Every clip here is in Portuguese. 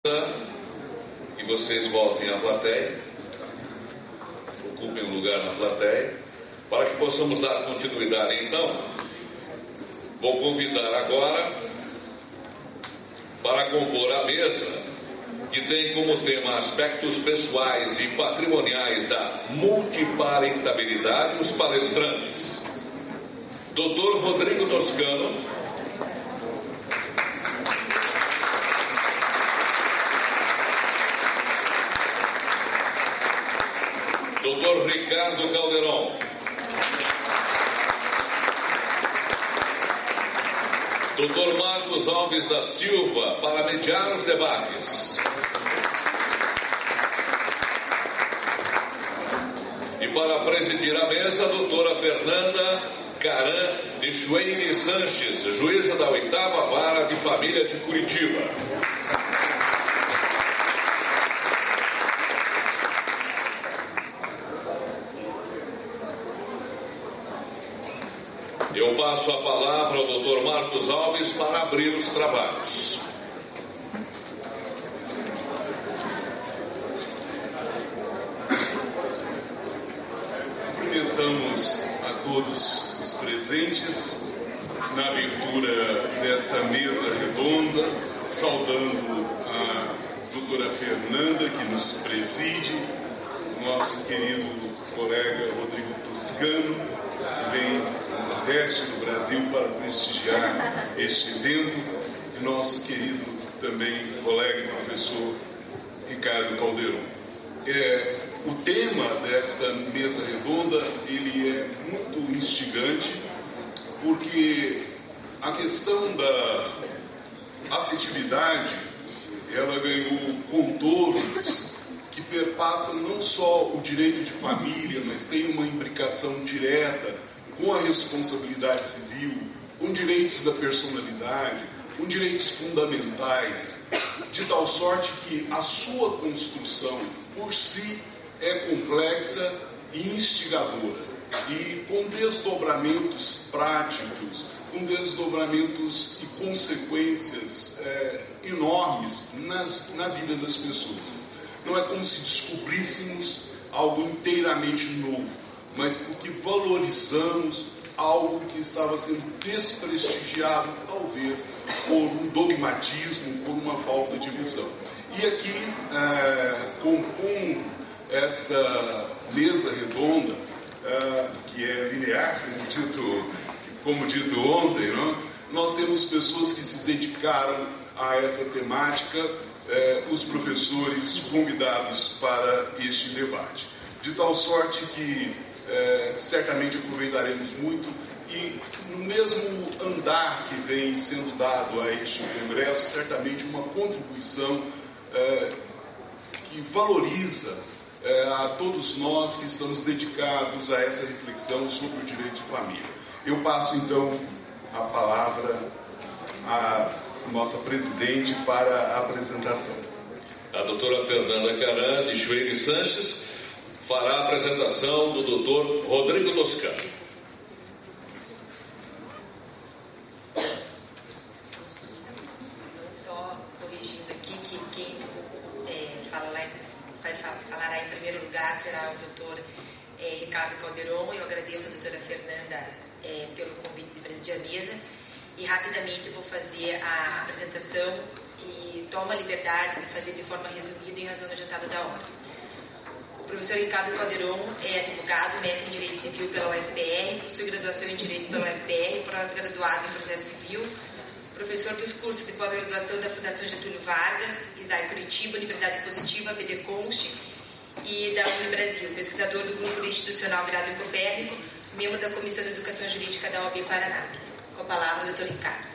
Que vocês voltem à plateia, ocupem um lugar na plateia, para que possamos dar continuidade. Então, vou convidar agora para compor a mesa, que tem como tema aspectos pessoais e patrimoniais da multiparentabilidade, os palestrantes Dr. Rodrigo Toscano, Dr. Ricardo Calderon, Dr. Marcos Alves da Silva, para mediar os debates. E para presidir a mesa, a doutora Fernanda Caran de Chueire Sanches, juíza da 8ª Vara de Família de Curitiba. Eu passo a palavra ao Dr. Marcos Alves para abrir os trabalhos. Cumprimentamos a todos os presentes na abertura desta mesa redonda, saudando a doutora Fernanda, que nos preside, nosso querido colega Rodrigo Toscano, que vem do leste do Brasil para prestigiar este evento, e nosso querido também colega e professor Ricardo Calderon. O tema desta mesa redonda, ele é muito instigante, porque a questão da afetividade, ela ganhou contornos que perpassam não só o direito de família, mas tem uma imbricação direta com a responsabilidade civil, com direitos da personalidade, com direitos fundamentais, de tal sorte que a sua construção, por si, é complexa e instigadora, e com desdobramentos práticos, com desdobramentos e consequências enormes na vida das pessoas. Não é como se descobríssemos algo inteiramente novo, mas porque valorizamos algo que estava sendo desprestigiado, talvez, por um dogmatismo, por uma falta de visão. E aqui, compondo esta mesa redonda, que é linear, como dito ontem, não? Nós temos pessoas que se dedicaram a essa temática, os professores convidados para este debate. De tal sorte que certamente aproveitaremos muito, e no mesmo andar que vem sendo dado a este congresso, certamente uma contribuição que valoriza a todos nós que estamos dedicados a essa reflexão sobre o direito de família. Eu passo então a palavra à nossa presidente para a apresentação. A doutora Fernanda Caran de Chueire Sanches fará a apresentação do doutor Rodrigo Toscano. Só corrigindo aqui que quem falará em primeiro lugar será o doutor Ricardo Calderon. Eu agradeço a doutora Fernanda pelo convite de presidir a mesa, e rapidamente vou fazer a apresentação e tomo a liberdade de fazer de forma resumida em razão do adiantado da hora. O professor Ricardo Calderon é advogado, mestre em Direito Civil pela UFPR, possui graduação em Direito pela UFPR, pós-graduado em Processo Civil, professor dos cursos de pós-graduação da Fundação Getúlio Vargas, ISAI Curitiba, Universidade Positiva, BD Const e da Unibrasil, pesquisador do Grupo Institucional Virado em Copérnico, membro da Comissão de Educação Jurídica da OAB Paraná. Com a palavra, doutor Ricardo.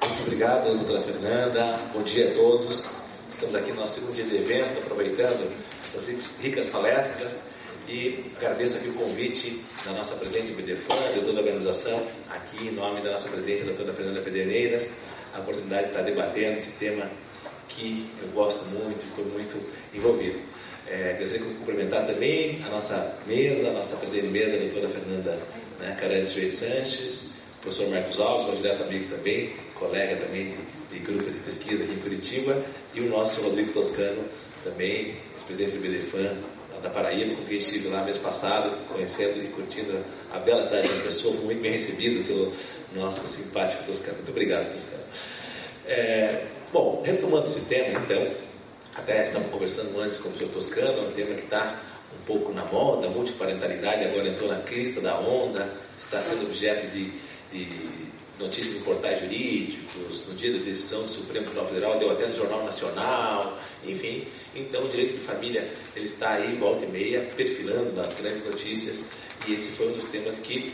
Muito obrigado, doutora Fernanda. Bom dia a todos. Estamos aqui no nosso segundo dia de evento, aproveitando essas ricas palestras, e agradeço aqui o convite da nossa presidente BDFAN, de toda a organização, aqui em nome da nossa presidente, a doutora Fernanda Pederneiras, a oportunidade de estar debatendo esse tema que eu gosto muito, estou muito envolvido. Gostaria de cumprimentar também a nossa mesa, a nossa presidente de mesa, a doutora Fernanda Caran de Chueire Sanches, o professor Marcos Alves, meu direto amigo também, colega também de grupo de pesquisa aqui em Curitiba, e o nosso Rodrigo Toscano, também, ex-presidente do BDFAN, da Paraíba, com quem estive lá mês passado, conhecendo e curtindo a bela cidade de uma pessoa, muito bem recebido pelo nosso simpático Toscano. Muito obrigado, Toscano. Bom, retomando esse tema, então, até estávamos conversando antes com o senhor Toscano, é um tema que está um pouco na moda, a multiparentalidade agora entrou na crista da onda, está sendo objeto de notícias em portais jurídicos, no dia da decisão do Supremo Tribunal Federal, deu até no Jornal Nacional, enfim. Então, o direito de família, ele está aí, volta e meia, perfilando nas grandes notícias, e esse foi um dos temas que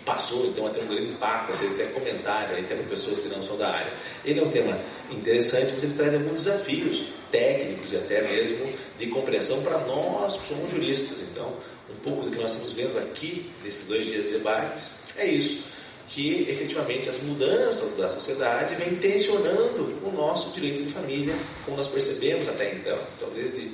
passou, então, a ter um grande impacto, a ser até comentário, até para pessoas que não são da área. Ele é um tema interessante, mas ele traz alguns desafios técnicos e até mesmo de compreensão para nós que somos juristas. Então, um pouco do que nós estamos vendo aqui, nesses 2 dias de debates, é isso, que efetivamente as mudanças da sociedade vêm tensionando o nosso direito de família, como nós percebemos até então. Então, desde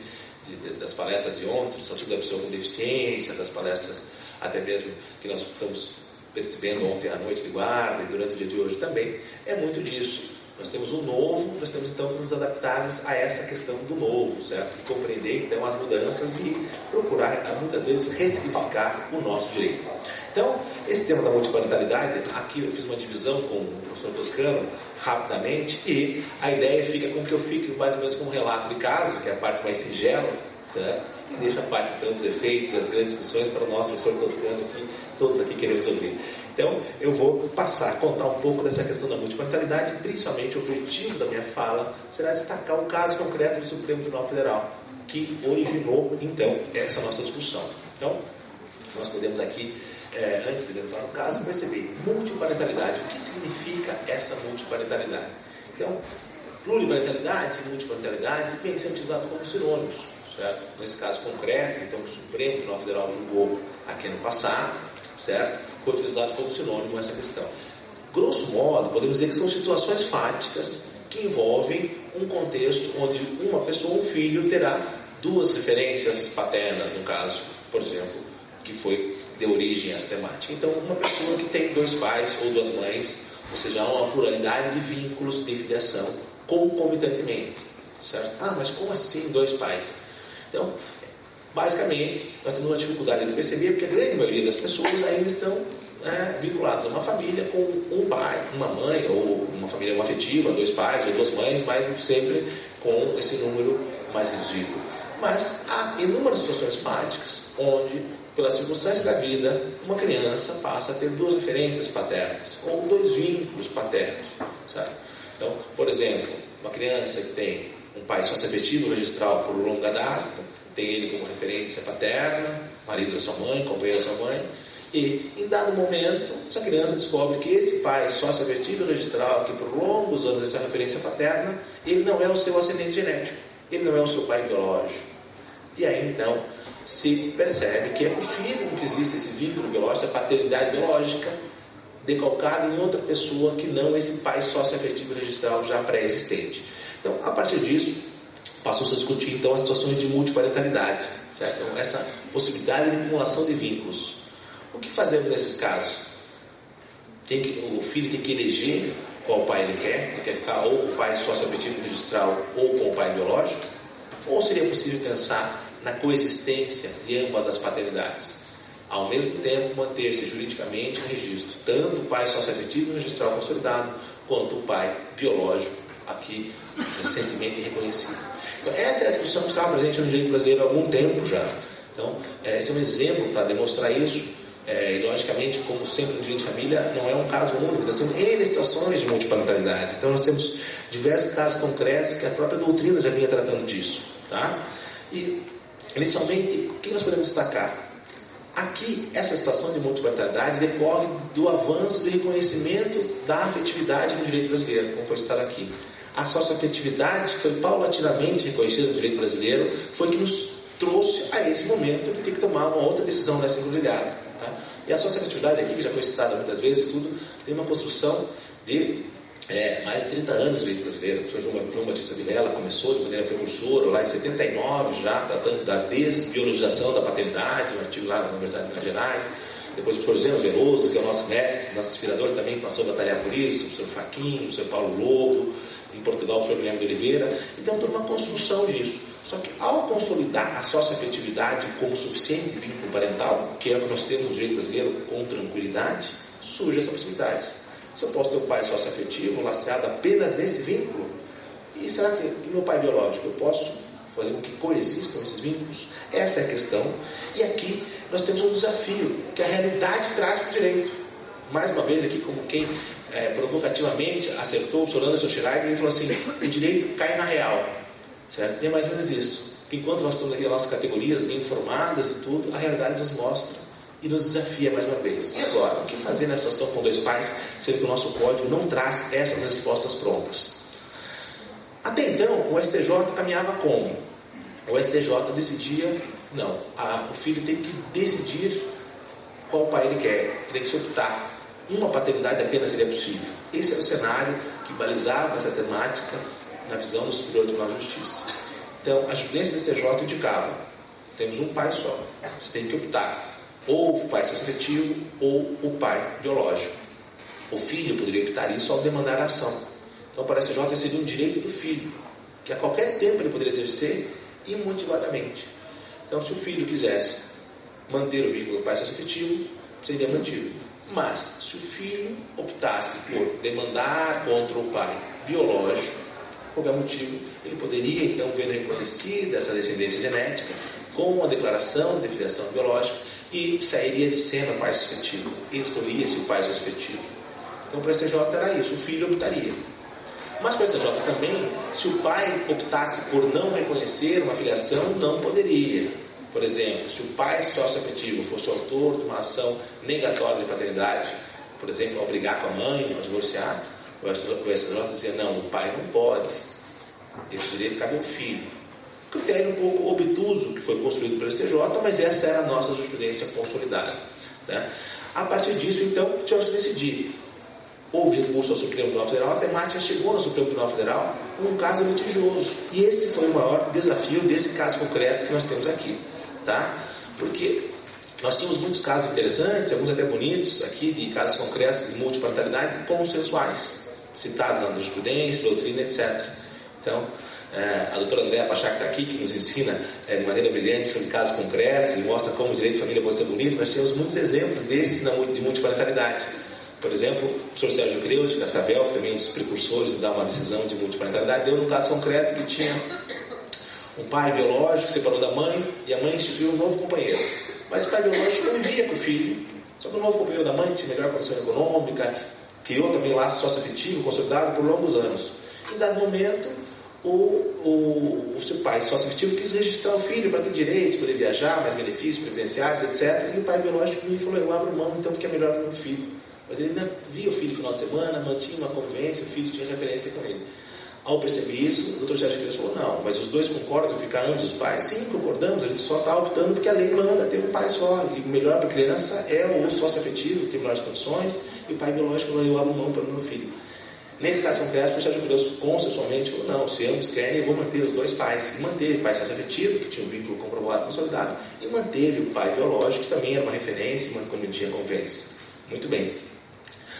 das palestras de ontem, do Estatuto da Pessoa com Deficiência, das palestras até mesmo que nós estamos percebendo ontem à noite de guarda e durante o dia de hoje também, é muito disso. Nós temos o novo, nós temos então que nos adaptarmos a essa questão do novo, certo? E compreender então as mudanças e procurar muitas vezes ressignificar o nosso direito. Então, esse tema da multiparentalidade, aqui eu fiz uma divisão com o professor Toscano rapidamente, e a ideia fica com que eu fique mais ou menos com um relato de caso, que é a parte mais singela, certo? E deixo a parte então dos efeitos, das grandes discussões para o nosso professor Toscano, que todos aqui queremos ouvir. Então, eu vou passar a contar um pouco dessa questão da multiparentalidade, e principalmente o objetivo da minha fala será destacar um caso concreto do Supremo Tribunal Federal, que originou, então, essa nossa discussão. Então, nós podemos aqui, antes de entrar no caso, perceber multiparentalidade. O que significa essa multiparentalidade? Então, pluriparentalidade e multiparentalidade vêm sendo utilizados como sinônimos, certo? Nesse caso concreto, então, o Supremo Tribunal Federal julgou aqui no passado, certo? Foi utilizado como sinônimo essa questão. Grosso modo, podemos dizer que são situações fáticas que envolvem um contexto onde uma pessoa, um filho, terá 2 referências paternas, no caso, por exemplo, que deu origem a essa temática. Então, uma pessoa que tem 2 pais ou 2 mães, ou seja, há uma pluralidade de vínculos de filiação concomitantemente, certo? Mas como assim 2 pais? Então, basicamente, nós temos uma dificuldade de perceber, porque a grande maioria das pessoas ainda estão vinculadas a uma família com um pai, uma mãe, ou uma família afetiva, 2 pais ou 2 mães, mas sempre com esse número mais reduzido. Mas há inúmeras situações fáticas onde, pela circunstância da vida, uma criança passa a ter 2 referências paternas, ou 2 vínculos paternos, certo? Então, por exemplo, uma criança que tem um pai socioafetivo registral por longa data, tem ele como referência paterna, marido da sua mãe, companheiro da sua mãe, e em dado momento, essa criança descobre que esse pai socioafetivo registral, que por longos anos é sua referência paterna, ele não é o seu ascendente genético, ele não é o seu pai biológico. E aí então se percebe que é possível que exista esse vínculo biológico, essa paternidade biológica, decalcada em outra pessoa que não esse pai socioafetivo registral já pré-existente. Então, a partir disso, passou-se a discutir então as situações de multiparentalidade, certo? Então, essa possibilidade de acumulação de vínculos. O que fazemos nesses casos? O filho tem que eleger qual pai ele quer ficar ou com o pai socioafetivo registral ou com o pai biológico? Ou seria possível pensar na coexistência de ambas as paternidades? Ao mesmo tempo, manter-se juridicamente no registro tanto o pai socioafetivo registral consolidado, quanto o pai biológico, aqui recentemente reconhecido. Então, essa é a discussão que estava presente no direito brasileiro há algum tempo já. Então, esse é um exemplo para demonstrar isso. E, logicamente, como sempre no direito de família, não é um caso único. Nós temos N situações de multiparentalidade. Então, nós temos diversos casos concretos que a própria doutrina já vinha tratando disso. Tá? E, inicialmente, o que nós podemos destacar? Aqui, essa situação de multiparentalidade decorre do avanço do reconhecimento da afetividade no direito brasileiro, como foi citado aqui. A socioafetividade, que foi paulatinamente reconhecida no direito brasileiro, foi que nos trouxe a esse momento de ter que tomar uma outra decisão nessa encruzilhada. Tá? E a socioafetividade aqui, que já foi citada muitas vezes, tudo, tem uma construção de mais de 30 anos no direito brasileiro. O professor João Batista Vilela começou de maneira precursora, lá em 79, já tratando da desbiologização da paternidade, um artigo lá na Universidade de Minas Gerais. Depois o professor Zeno Veloso, que é o nosso mestre, nosso inspirador, também passou a batalhar por isso, o professor Faquinho, o professor Paulo Lobo, em Portugal, o professor Guilherme de Oliveira. Então, toda uma construção disso. Só que, ao consolidar a socioafetividade como suficiente vínculo parental, que é o que nós temos no direito brasileiro com tranquilidade, surge essa possibilidade. Se eu posso ter um pai socioafetivo lastreado apenas nesse vínculo, e será que meu pai biológico, eu posso fazer com que coexistam esses vínculos? Essa é a questão. E aqui nós temos um desafio que a realidade traz para o direito. Mais uma vez aqui, como quem provocativamente acertou o Solano e o Sr. Schreiber, ele falou assim: o direito cai na real, certo? E é mais ou menos isso. Porque enquanto nós estamos aqui nas nossas categorias bem informadas e tudo, a realidade nos mostra e nos desafia mais uma vez. E agora, o que fazer na situação com dois pais, sendo que o nosso código não traz essas respostas prontas? Até então, o STJ caminhava como? O STJ decidia, não, o filho tem que decidir qual pai ele quer, tem que se optar. Uma paternidade apenas seria possível. Esse era o cenário que balizava essa temática na visão do Superior Tribunal de Justiça. Então, a jurisprudência do STJ indicava: temos um pai só, você tem que optar, ou o pai socioafetivo ou o pai biológico. O filho poderia optar isso ao demandar a ação. Então, para o STJ, seria um direito do filho, que a qualquer tempo ele poderia exercer imotivadamente. Então, se o filho quisesse manter o vínculo do pai socioafetivo, seria mantido. Mas, se o filho optasse por demandar contra o pai biológico, por qualquer motivo, ele poderia, então, ver reconhecida essa descendência genética com a declaração de filiação biológica e sairia de cena o pai socioafetivo. Excluía-se o pai socioafetivo. Então, para o STJ era isso, o filho optaria. Mas para o STJ também, se o pai optasse por não reconhecer uma filiação, não poderia. Por exemplo, se o pai socioafetivo fosse o autor de uma ação negatória de paternidade, por exemplo, ao brigar com a mãe, ao divorciar, o STJ dizia: não, o pai não pode, esse direito cabe ao filho. Critério um pouco obtuso que foi construído pelo STJ, mas essa era a nossa jurisprudência consolidada, né? A partir disso, então, tivemos que decidir. Houve recurso ao Supremo Tribunal Federal, a temática chegou no Supremo Tribunal Federal um caso litigioso. E esse foi o maior desafio desse caso concreto que nós temos aqui, tá? Porque nós tínhamos muitos casos interessantes, alguns até bonitos aqui, de casos concretos de multiparentalidade consensuais, citados na jurisprudência, doutrina, etc. Então, a doutora Andréa Pachá, que está aqui, que nos ensina de maneira brilhante sobre casos concretos e mostra como o direito de família pode ser bonito. Nós temos muitos exemplos desses de multiparentalidade. Por exemplo, o professor Sérgio Creus, de Cascavel, que também é um dos precursores de dar uma decisão de multiparentalidade, deu num caso concreto que tinha um pai biológico que separou da mãe e a mãe instituiu um novo companheiro. Mas o pai biológico convivia com o filho, só que o novo companheiro da mãe tinha melhor condição econômica, criou também laço socioafetivo consolidado por longos anos. Em dado momento, o seu pai socioafetivo quis registrar o filho para ter direitos, poder viajar, mais benefícios previdenciários, etc. E o pai biológico me falou: eu abro mão então porque é melhor para o meu filho. Mas ele ainda via o filho no final de semana, mantinha uma convivência, o filho tinha referência com ele. Ao perceber isso, o Dr. Sérgio Creus falou: não, mas os dois concordam em ficar ambos os pais? Sim, concordamos, a gente só está optando porque a lei manda ter um pai só. E o melhor para a criança é o socioafetivo, que tem melhores condições, e o pai biológico falou: eu abro mão para o meu filho. Nesse caso concreto, o Sérgio Creus consensualmente falou: não, se ambos querem, eu vou manter os dois pais. E manteve o pai socioafetivo, que tinha um vínculo comprovado, consolidado, e manteve o pai biológico, que também era uma referência e quando tinha convivência. Muito bem.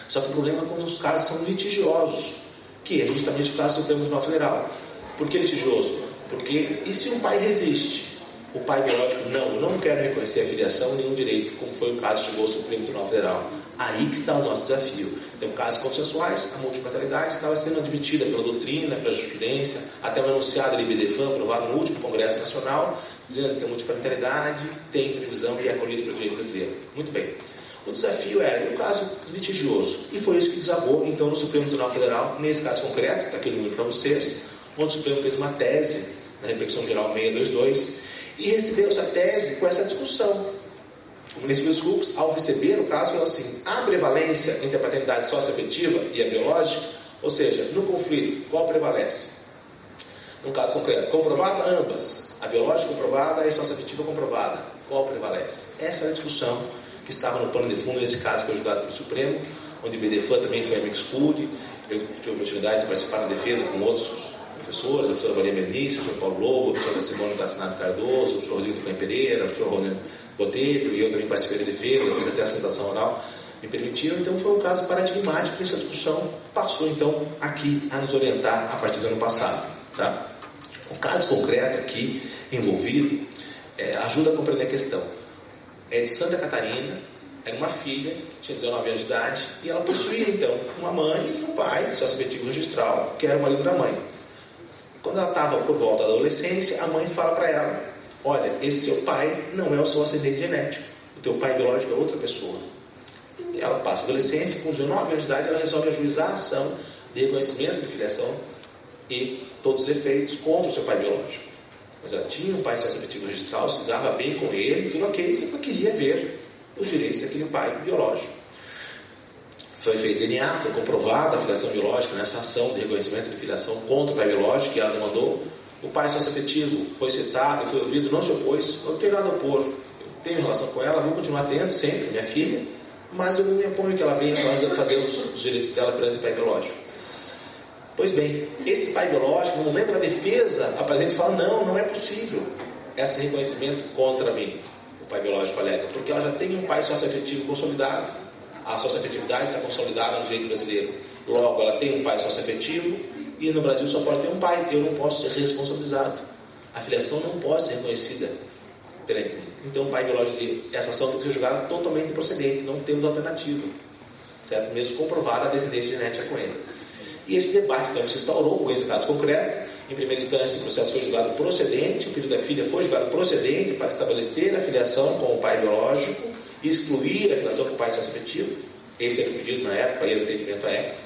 Só que o problema é quando os casos são litigiosos, que é justamente o caso do Supremo Tribunal Federal. Por que litigioso? Porque, e se um pai resiste? O pai biológico: não, eu não quero reconhecer a filiação, nenhum direito, como foi o caso que chegou ao Supremo Tribunal Federal. Aí que está o nosso desafio. Então, casos consensuais, a multiparentalidade estava sendo admitida pela doutrina, pela jurisprudência, até um enunciado da IBDFAM, aprovado no último Congresso Nacional, dizendo que a multiparentalidade tem previsão e é acolhida pelo direito brasileiro. Muito bem. O desafio era um caso litigioso, e foi isso que desabou então no Supremo Tribunal Federal, nesse caso concreto, que está aqui no livro para vocês, onde o Supremo fez uma tese na Repercussão Geral 622 e recebeu essa tese com essa discussão. O ministro Luiz Fux, ao receber o caso, falou assim: há prevalência entre a paternidade socioafetiva e a biológica? Ou seja, no conflito, qual prevalece? No caso concreto, comprovada ambas, a biológica comprovada e a socioafetiva comprovada, qual prevalece? Essa é a discussão que estava no pano de fundo nesse caso que foi julgado pelo Supremo, onde o BDFAM também foi amicus curiae. Eu tive a oportunidade de participar da defesa com outros professores, a professora Maria Bernice, o professor Paulo Lobo, a professora Simone Cassinato Cardoso, o professor Rodrigo Cunha Pereira, o professor Rony Botelho, e eu também participei da defesa, fiz até a sustentação oral. me permitiram. Então foi um caso paradigmático que essa discussão passou então aqui a nos orientar a partir do ano passado, tá? O caso concreto aqui envolvido ajuda a compreender a questão. É de Santa Catarina, era uma filha que tinha 19 anos de idade e ela possuía então uma mãe e um pai, sócio afetivo registral, que era o marido da mãe. Quando ela estava por volta da adolescência, a mãe fala para ela: olha, esse seu pai não é o seu ascendente genético, o teu pai biológico é outra pessoa. E ela passa a adolescência, com 19 anos de idade ela resolve ajuizar a ação de reconhecimento de filiação e todos os efeitos contra o seu pai biológico. Mas ela tinha um pai sócio afetivo registral, se dava bem com ele, tudo ok, só que queria ver os direitos daquele pai biológico. Foi feito DNA, foi comprovada a filiação biológica nessa ação de reconhecimento de filiação contra o pai biológico que ela demandou. O pai sócio-afetivo foi citado, foi ouvido, não se opôs. Eu não tenho nada a opor, eu tenho relação com ela, vou continuar tendo sempre, minha filha, mas eu não me oponho que ela venha fazer os direitos dela perante o pai biológico. Pois bem, esse pai biológico, no momento da defesa, apresenta e fala: não é possível esse reconhecimento contra mim. O pai biológico alega, porque ela já tem um pai sócio-afetivo consolidado. A sócio-afetividade está consolidada no direito brasileiro. Logo, ela tem um pai sócio-afetivo e no Brasil só pode ter um pai. Eu não posso ser responsabilizado. A filiação não pode ser reconhecida perante mim. Então, o pai biológico diz: essa ação tem que ser julgada totalmente improcedente, não temos alternativa. Certo? Mesmo comprovada a descendência genética com ele. E esse debate então se instaurou com esse caso concreto. Em primeira instância, o processo foi julgado procedente, o pedido da filha foi julgado procedente para estabelecer a filiação com o pai biológico e excluir a filiação com o pai sócio-afetivo. Esse era o pedido na época, era o entendimento à época.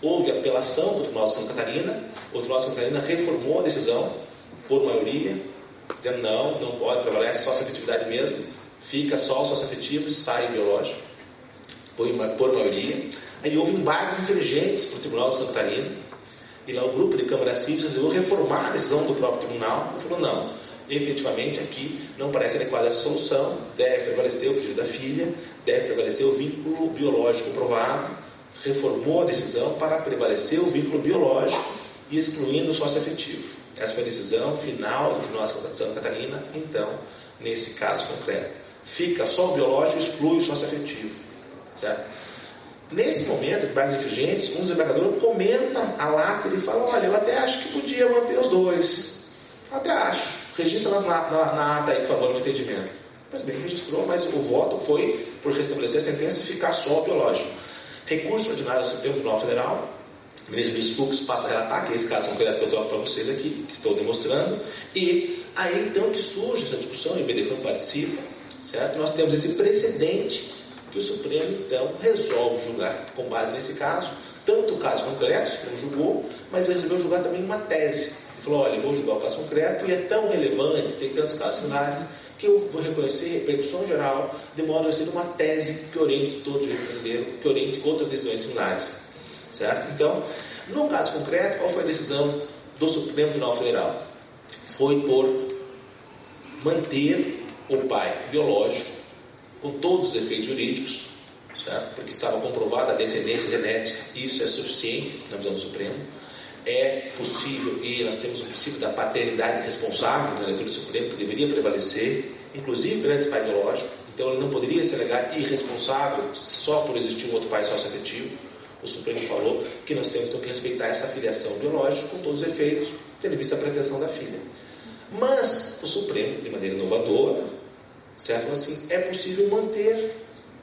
Houve apelação para o Tribunal de Santa Catarina. O Tribunal de Santa Catarina reformou a decisão por maioria, dizendo: não pode, prevalece sócio-afetividade mesmo, fica só o sócio-afetivo e sai o biológico, por maioria. Aí houve embargos inteligentes para o Tribunal de Santa Catarina. E lá o grupo de Câmara Civil resolveu reformar a decisão do próprio tribunal e falou: não, efetivamente aqui não parece adequada essa solução, deve prevalecer o pedido da filha, deve prevalecer o vínculo biológico provado. Reformou a decisão para prevalecer o vínculo biológico e excluindo o sócio-afetivo. Essa foi a decisão final do Tribunal de Santa Catarina. Então, nesse caso concreto, fica só o biológico e exclui o sócio-afetivo, certo? Nesse momento, de bairros infringentes, um desembargador comenta a lata e fala: olha, eu até acho que podia manter os dois. Até acho. Registra na ata aí, por favor, no entendimento. Pois bem, registrou, mas o voto foi por restabelecer a sentença e ficar só o biológico. Recurso ordinário ao Supremo Tribunal Federal. O ministro Luiz Fux passa a relatar, que é esse caso concreto que eu toco para vocês aqui, que estou demonstrando. E aí então que surge essa discussão, e o BDFAM participa, certo? Nós temos esse precedente que o Supremo, então, resolve julgar com base nesse caso, tanto o caso concreto, o Supremo julgou, mas ele resolveu julgar também uma tese. Ele falou: olha, eu vou julgar o caso concreto e é tão relevante, tem tantos casos similares, que eu vou reconhecer repercussão geral, de modo a ser uma tese que oriente todo o direito brasileiro, que oriente outras decisões similares. Certo? Então, no caso concreto, qual foi a decisão do Supremo Tribunal Federal? Foi por manter o pai biológico com todos os efeitos jurídicos, certo? Porque estava comprovada a descendência genética, isso é suficiente na visão do Supremo. É possível, e nós temos o princípio da paternidade responsável na leitura do Supremo, que deveria prevalecer, inclusive perante esse pai biológico. Então ele não poderia se alegar irresponsável só por existir um outro pai sócio-afetivo. O Supremo falou que nós temos então que respeitar essa filiação biológica com todos os efeitos, tendo em vista a pretensão da filha. Mas o Supremo, de maneira inovadora, certo? Assim, é possível manter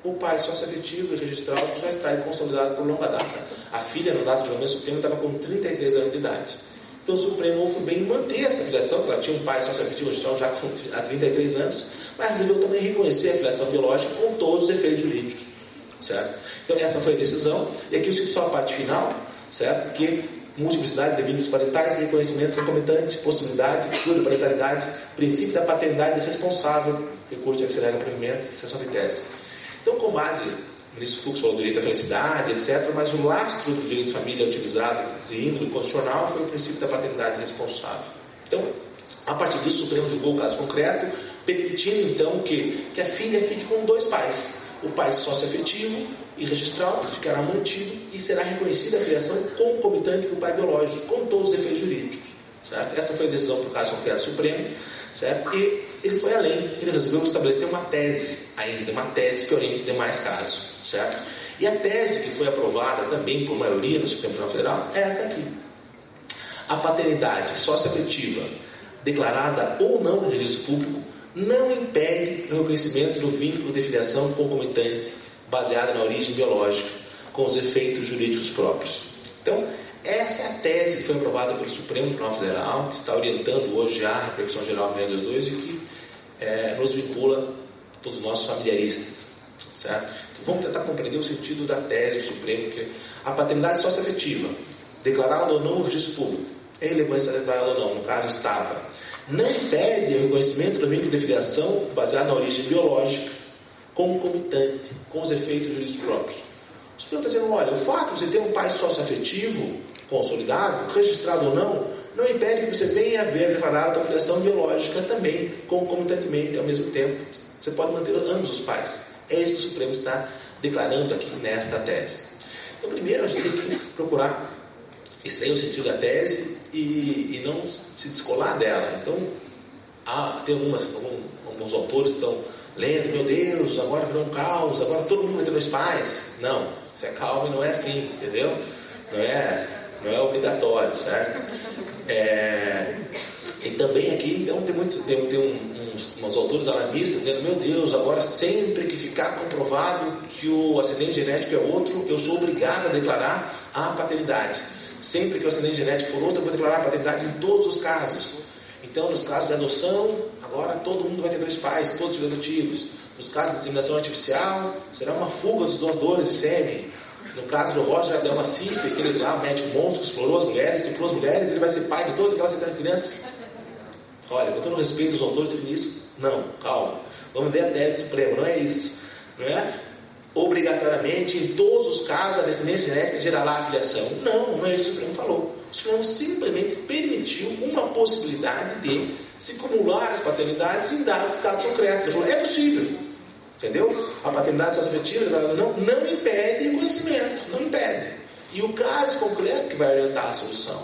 o pai sócio-afetivo e registral que já está consolidado por longa data. A filha, no data de julgamento Supremo, estava com 33 anos de idade. Então o Supremo ouviu bem manter essa filiação, porque ela tinha um pai sócio-afetivo registral já há 33 anos, mas resolveu também reconhecer a filiação biológica com todos os efeitos jurídicos, certo? Então essa foi a decisão, e aqui eu cito só a parte final, certo? Que multiplicidade de vínculos parentais, reconhecimento concomitante, possibilidade, pluriparentalidade, princípio da paternidade responsável, recurso de alega provimento, fixação de tese. Então, com base, o ministro Fux falou do direito à felicidade, etc., mas o lastro do direito de família utilizado de índole constitucional foi o princípio da paternidade responsável. Então, a partir disso, o Supremo julgou o caso concreto, permitindo, então, que a filha fique com dois pais. O pai sócio-afetivo e registral ficará mantido e será reconhecida a filiação concomitante do pai biológico, com todos os efeitos jurídicos. Certo? Essa foi a decisão para o caso concreto do Supremo. Certo? E ele foi além, ele resolveu estabelecer uma tese ainda, uma tese que orienta demais casos, certo? E a tese que foi aprovada também por maioria no Supremo Tribunal Federal é essa aqui. A paternidade socioafetiva, declarada ou não no registro público, não impede o reconhecimento do vínculo de filiação concomitante, baseado na origem biológica, com os efeitos jurídicos próprios. Então, essa é a tese que foi aprovada pelo Supremo Tribunal Federal, que está orientando hoje a repercussão geral 622 e que nos vincula todos os nossos familiaristas, certo? Então, vamos tentar compreender o sentido da tese do Supremo, que a paternidade socioafetiva, declarada ou não no registro público, é relevância declarada ou não, no caso estava, não impede o reconhecimento do vínculo de filiação baseado na origem biológica, concomitante, com os efeitos jurídicos próprios. O Supremo está dizendo, olha, o fato de você ter um pai socioafetivo consolidado, registrado ou não impede que você venha a ver declarada a tua filiação biológica também, concomitantemente, ao mesmo tempo. Você pode manter ambos os pais. É isso que o Supremo está declarando aqui nesta tese. Então, primeiro, a gente tem que procurar extrair o sentido da tese e não se descolar dela. Então, tem alguns autores que estão lendo, meu Deus, agora virou um caos, agora todo mundo vai ter dois pais. Não, isso é calma e não é assim, entendeu? Não é obrigatório, certo? E também aqui, então, tem uns autores alarmistas dizendo, meu Deus, agora sempre que ficar comprovado que o ascendente genético é outro, eu sou obrigado a declarar a paternidade. Sempre que o ascendente genético for outro, eu vou declarar a paternidade em todos os casos. Então, nos casos de adoção, agora todo mundo vai ter dois pais, todos filhos adotivos. Nos casos de inseminação artificial, será uma fuga dos doadores de sêmen. No caso do Roger Abdel Nassif, aquele lá, médico monstro que explorou as mulheres, estuprou as mulheres, ele vai ser pai de todas aquelas 70 crianças? Olha, com todo o respeito dos autores definir isso, não, calma. Vamos ver a tese do Supremo, não é isso. Não é obrigatoriamente, em todos os casos, a descendência genética gerará a filiação. Não é isso que o Supremo falou. O Supremo simplesmente permitiu uma possibilidade de se acumular as paternidades em dados casos concretos. Ele falou, é possível. Entendeu? A paternidade socioafetiva não impede o conhecimento, não impede. E o caso concreto que vai orientar a solução.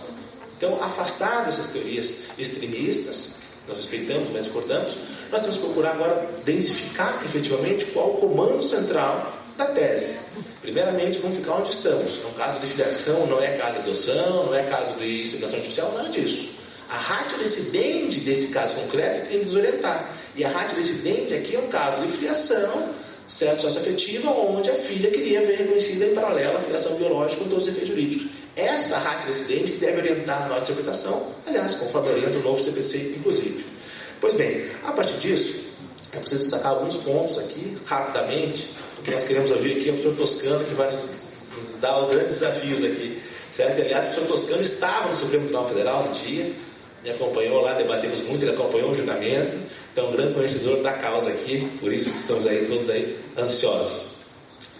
Então, afastar dessas teorias extremistas, nós respeitamos, mas discordamos, nós temos que procurar agora densificar efetivamente qual o comando central da tese. Primeiramente, vamos ficar onde estamos. É um caso de filiação, não é caso de adoção, não é caso de inseminação artificial, nada disso. A ratio decidente desse caso concreto tem que desorientar. E a ratio decidente aqui é um caso de filiação, certo, socioafetiva, onde a filha queria ver reconhecida em paralelo a filiação biológica com todos os efeitos jurídicos. Essa ratio decidente que deve orientar a nossa interpretação, aliás, conforme orienta o novo CPC, inclusive. Pois bem, a partir disso, eu preciso destacar alguns pontos aqui, rapidamente, porque nós queremos ouvir aqui o professor Toscano, que vai nos dar grandes desafios aqui, certo? Aliás, o professor Toscano estava no Supremo Tribunal Federal um dia, me acompanhou lá, debatemos muito, ele acompanhou o julgamento, então é um grande conhecedor da causa aqui, por isso que estamos aí todos aí ansiosos.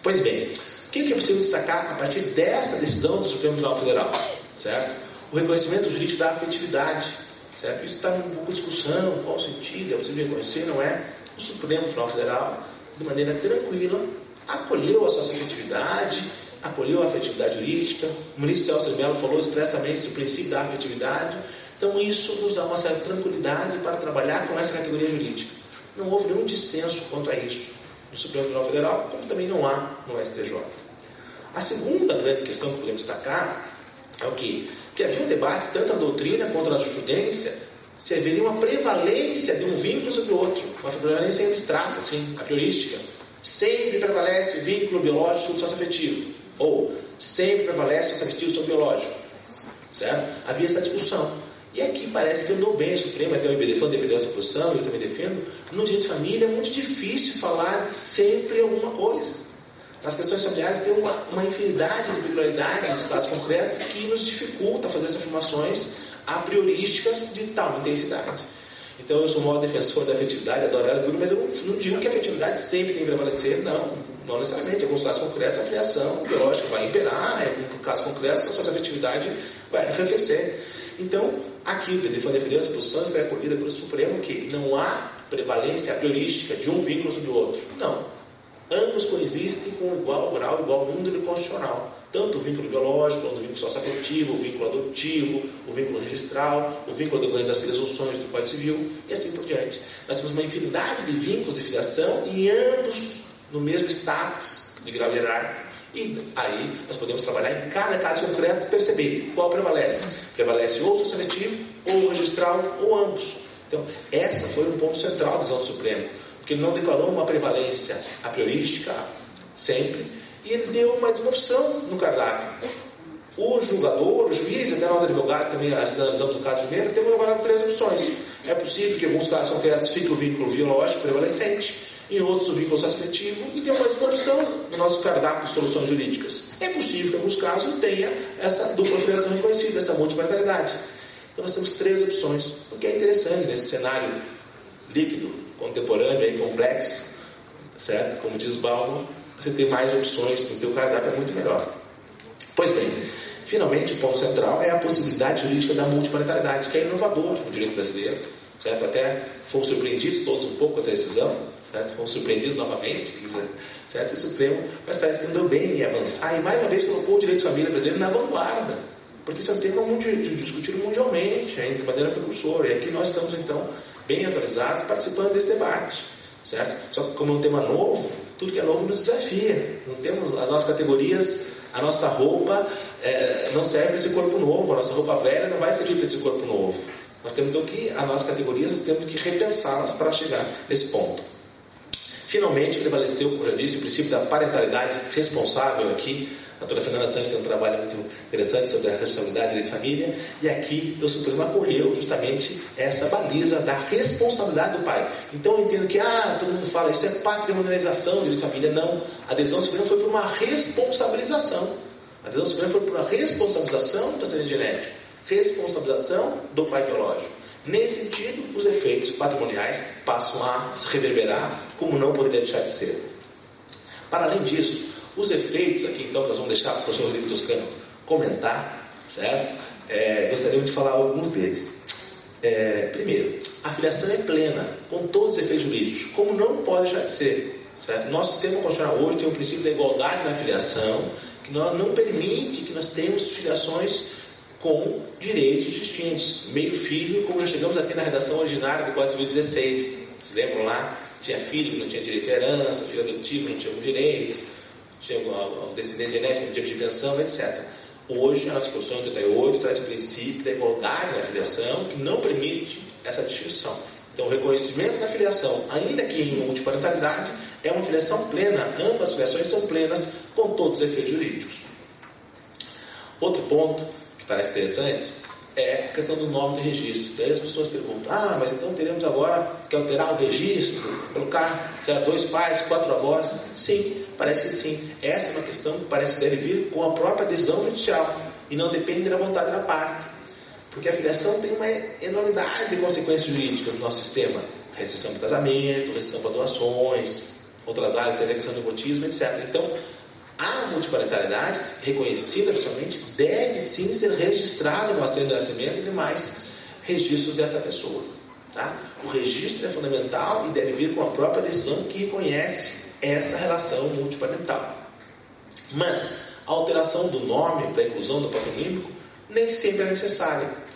Pois bem, o que eu preciso destacar a partir dessa decisão do Supremo Tribunal Federal, certo? O reconhecimento jurídico da afetividade, certo? Isso está em um pouco de discussão, qual o sentido, é possível reconhecer, não é? O Supremo Tribunal Federal, de maneira tranquila, acolheu a socioafetividade, acolheu a afetividade jurídica, o ministro Celso de Mello falou expressamente do princípio da afetividade. Então isso nos dá uma certa tranquilidade para trabalhar com essa categoria jurídica. Não houve nenhum dissenso quanto a isso no Supremo Tribunal Federal, como também não há no STJ. A segunda grande questão que podemos destacar é o quê? Que havia um debate tanto na doutrina quanto na jurisprudência se haveria uma prevalência de um vínculo sobre o outro, uma prevalência abstrata, assim, a priorística. Sempre prevalece o vínculo biológico sobre o socioafetivo, ou sempre prevalece o socioafetivo sobre o biológico, certo? Havia essa discussão. E aqui parece que andou bem o Supremo, até o IBDFAN defendeu essa posição, eu também defendo. No direito de família é muito difícil falar de sempre alguma coisa. Nas questões familiares tem uma infinidade de peculiaridades nesse caso concreto que nos dificulta fazer essas afirmações a priorísticas de tal intensidade. Então eu sou o maior defensor da afetividade, adoro ela tudo, mas eu não digo que a afetividade sempre tem que prevalecer, não necessariamente. Em alguns casos concretos a filiação biológica vai imperar, em alguns casos concretos a sua afetividade vai arrefecer. Então, aqui o IBDFAN defendeu essa posição e foi acolhida pelo Supremo que não há prevalência priorística de um vínculo sobre o outro. Não. ambos coexistem com igual grau, igual índole constitucional. Tanto o vínculo biológico, quanto o vínculo socioafetivo, o vínculo adotivo, o vínculo registral, o vínculo decorrente das presunções do Código Civil e assim por diante. Nós temos uma infinidade de vínculos de filiação e ambos no mesmo status de grau hierárquico. E aí nós podemos trabalhar em cada caso concreto e perceber qual prevalece. Prevalece ou o socioafetivo, ou o registral, ou ambos. Então, essa foi um ponto central da decisão do Supremo, porque ele não declarou uma prevalência a priorística sempre, e ele deu mais uma opção no cardápio. O julgador, o juiz, até nós advogados também analisamos o caso primeiro, temos agora 3 opções. É possível que em alguns casos concretos fique o vínculo biológico prevalecente, em outros o vínculo socioafetivo, e tem mais uma opção no nosso cardápio de soluções jurídicas. É possível que em alguns casos tenha essa dupla filiação reconhecida, essa multiparentalidade. Então nós temos 3 opções, o que é interessante nesse cenário líquido, contemporâneo e complexo, certo? Como diz Baldwin, você ter mais opções no teu cardápio é muito melhor. Pois bem, finalmente o ponto central é a possibilidade jurídica da multiparentalidade, que é inovador no direito brasileiro, certo? Até fomos surpreendidos todos um pouco com essa decisão, certo? Fomos surpreendidos novamente, certo? O Supremo, mas parece que andou bem em avançar e mais uma vez colocou o direito de família brasileiro na vanguarda, porque isso é um tema muito discutido mundialmente, de maneira precursora, e aqui nós estamos então bem atualizados, participando desse debate, certo? Só que como é um tema novo, tudo que é novo nos desafia. Não temos as nossas categorias, a nossa roupa não serve para esse corpo novo, a nossa roupa velha não vai servir para esse corpo novo. Nós temos então que, as nossas categorias, nós temos que repensá-las para chegar nesse ponto. Finalmente prevaleceu, como eu já disse, o princípio da parentalidade responsável aqui. A doutora Fernanda Santos tem um trabalho muito interessante sobre a responsabilidade de direito de família, e aqui o Supremo acolheu justamente essa baliza da responsabilidade do pai. Então eu entendo que todo mundo fala, isso é patrimonialização do direito de família. Não, a decisão do Supremo foi por uma responsabilização. A decisão do Supremo foi por uma responsabilização do acidente genético, responsabilização do pai biológico. Nesse sentido, os efeitos patrimoniais passam a se reverberar, como não poderia deixar de ser. Para além disso, os efeitos aqui, então, que nós vamos deixar para o professor Rodrigo Toscano comentar, certo? Gostaríamos de falar alguns deles. Primeiro, a filiação é plena, com todos os efeitos jurídicos, como não pode deixar de ser, certo? Nosso sistema constitucional hoje tem o princípio da igualdade na filiação, que não permite que nós tenhamos filiações com direitos distintos. Meio filho, como já chegamos aqui na redação originária do Código Civil 16. Vocês lembram lá? Tinha filho que não tinha direito à herança, filho adotivo não tinha alguns direitos, tinha o descendente genético, direito de pensão, etc. Hoje, a nossa Constituição 88 traz o princípio da igualdade na filiação, que não permite essa distinção. Então, o reconhecimento da filiação, ainda que em multiparentalidade, é uma filiação plena. Ambas as filiações são plenas, com todos os efeitos jurídicos. Outro ponto que parece interessante é a questão do nome do registro. Daí as pessoas perguntam, mas então teremos agora que alterar o registro, colocar 2 pais, 4 avós? Sim, parece que sim. Essa é uma questão que parece que deve vir com a própria decisão judicial e não depende da vontade da parte. Porque a filiação tem uma enormidade de consequências jurídicas no nosso sistema. Restrição do casamento, restrição para doações, outras áreas, a questão do nepotismo, etc. Então, a multiparentalidade, reconhecida oficialmente, deve sim ser registrada no assento de nascimento e demais registros desta pessoa. Tá? O registro é fundamental e deve vir com a própria decisão que reconhece essa relação multiparental. Mas a alteração do nome para a inclusão do patronímico nem sempre é necessária.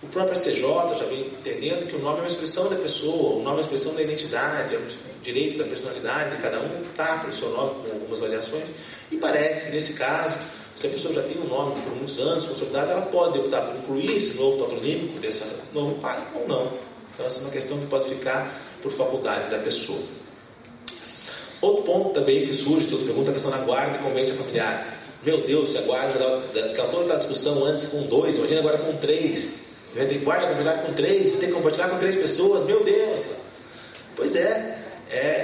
O próprio STJ já vem entendendo que o nome é uma expressão da pessoa, o nome é uma expressão da identidade, é um direito da personalidade de cada um, está para o seu nome com algumas variações, e parece que nesse caso, se a pessoa já tem um nome por muitos anos consolidado, ela pode optar por incluir esse novo patronímico desse novo pai ou não. Então essa é uma questão que pode ficar por faculdade da pessoa. Outro ponto também que surge, todos perguntam, a questão da guarda e convivência familiar. Meu Deus, se a guarda, toda aquela discussão antes com 2, imagina agora com 3. Vai ter guarda compartilhada com 3, vai ter que compartilhar com 3 pessoas, meu Deus! Pois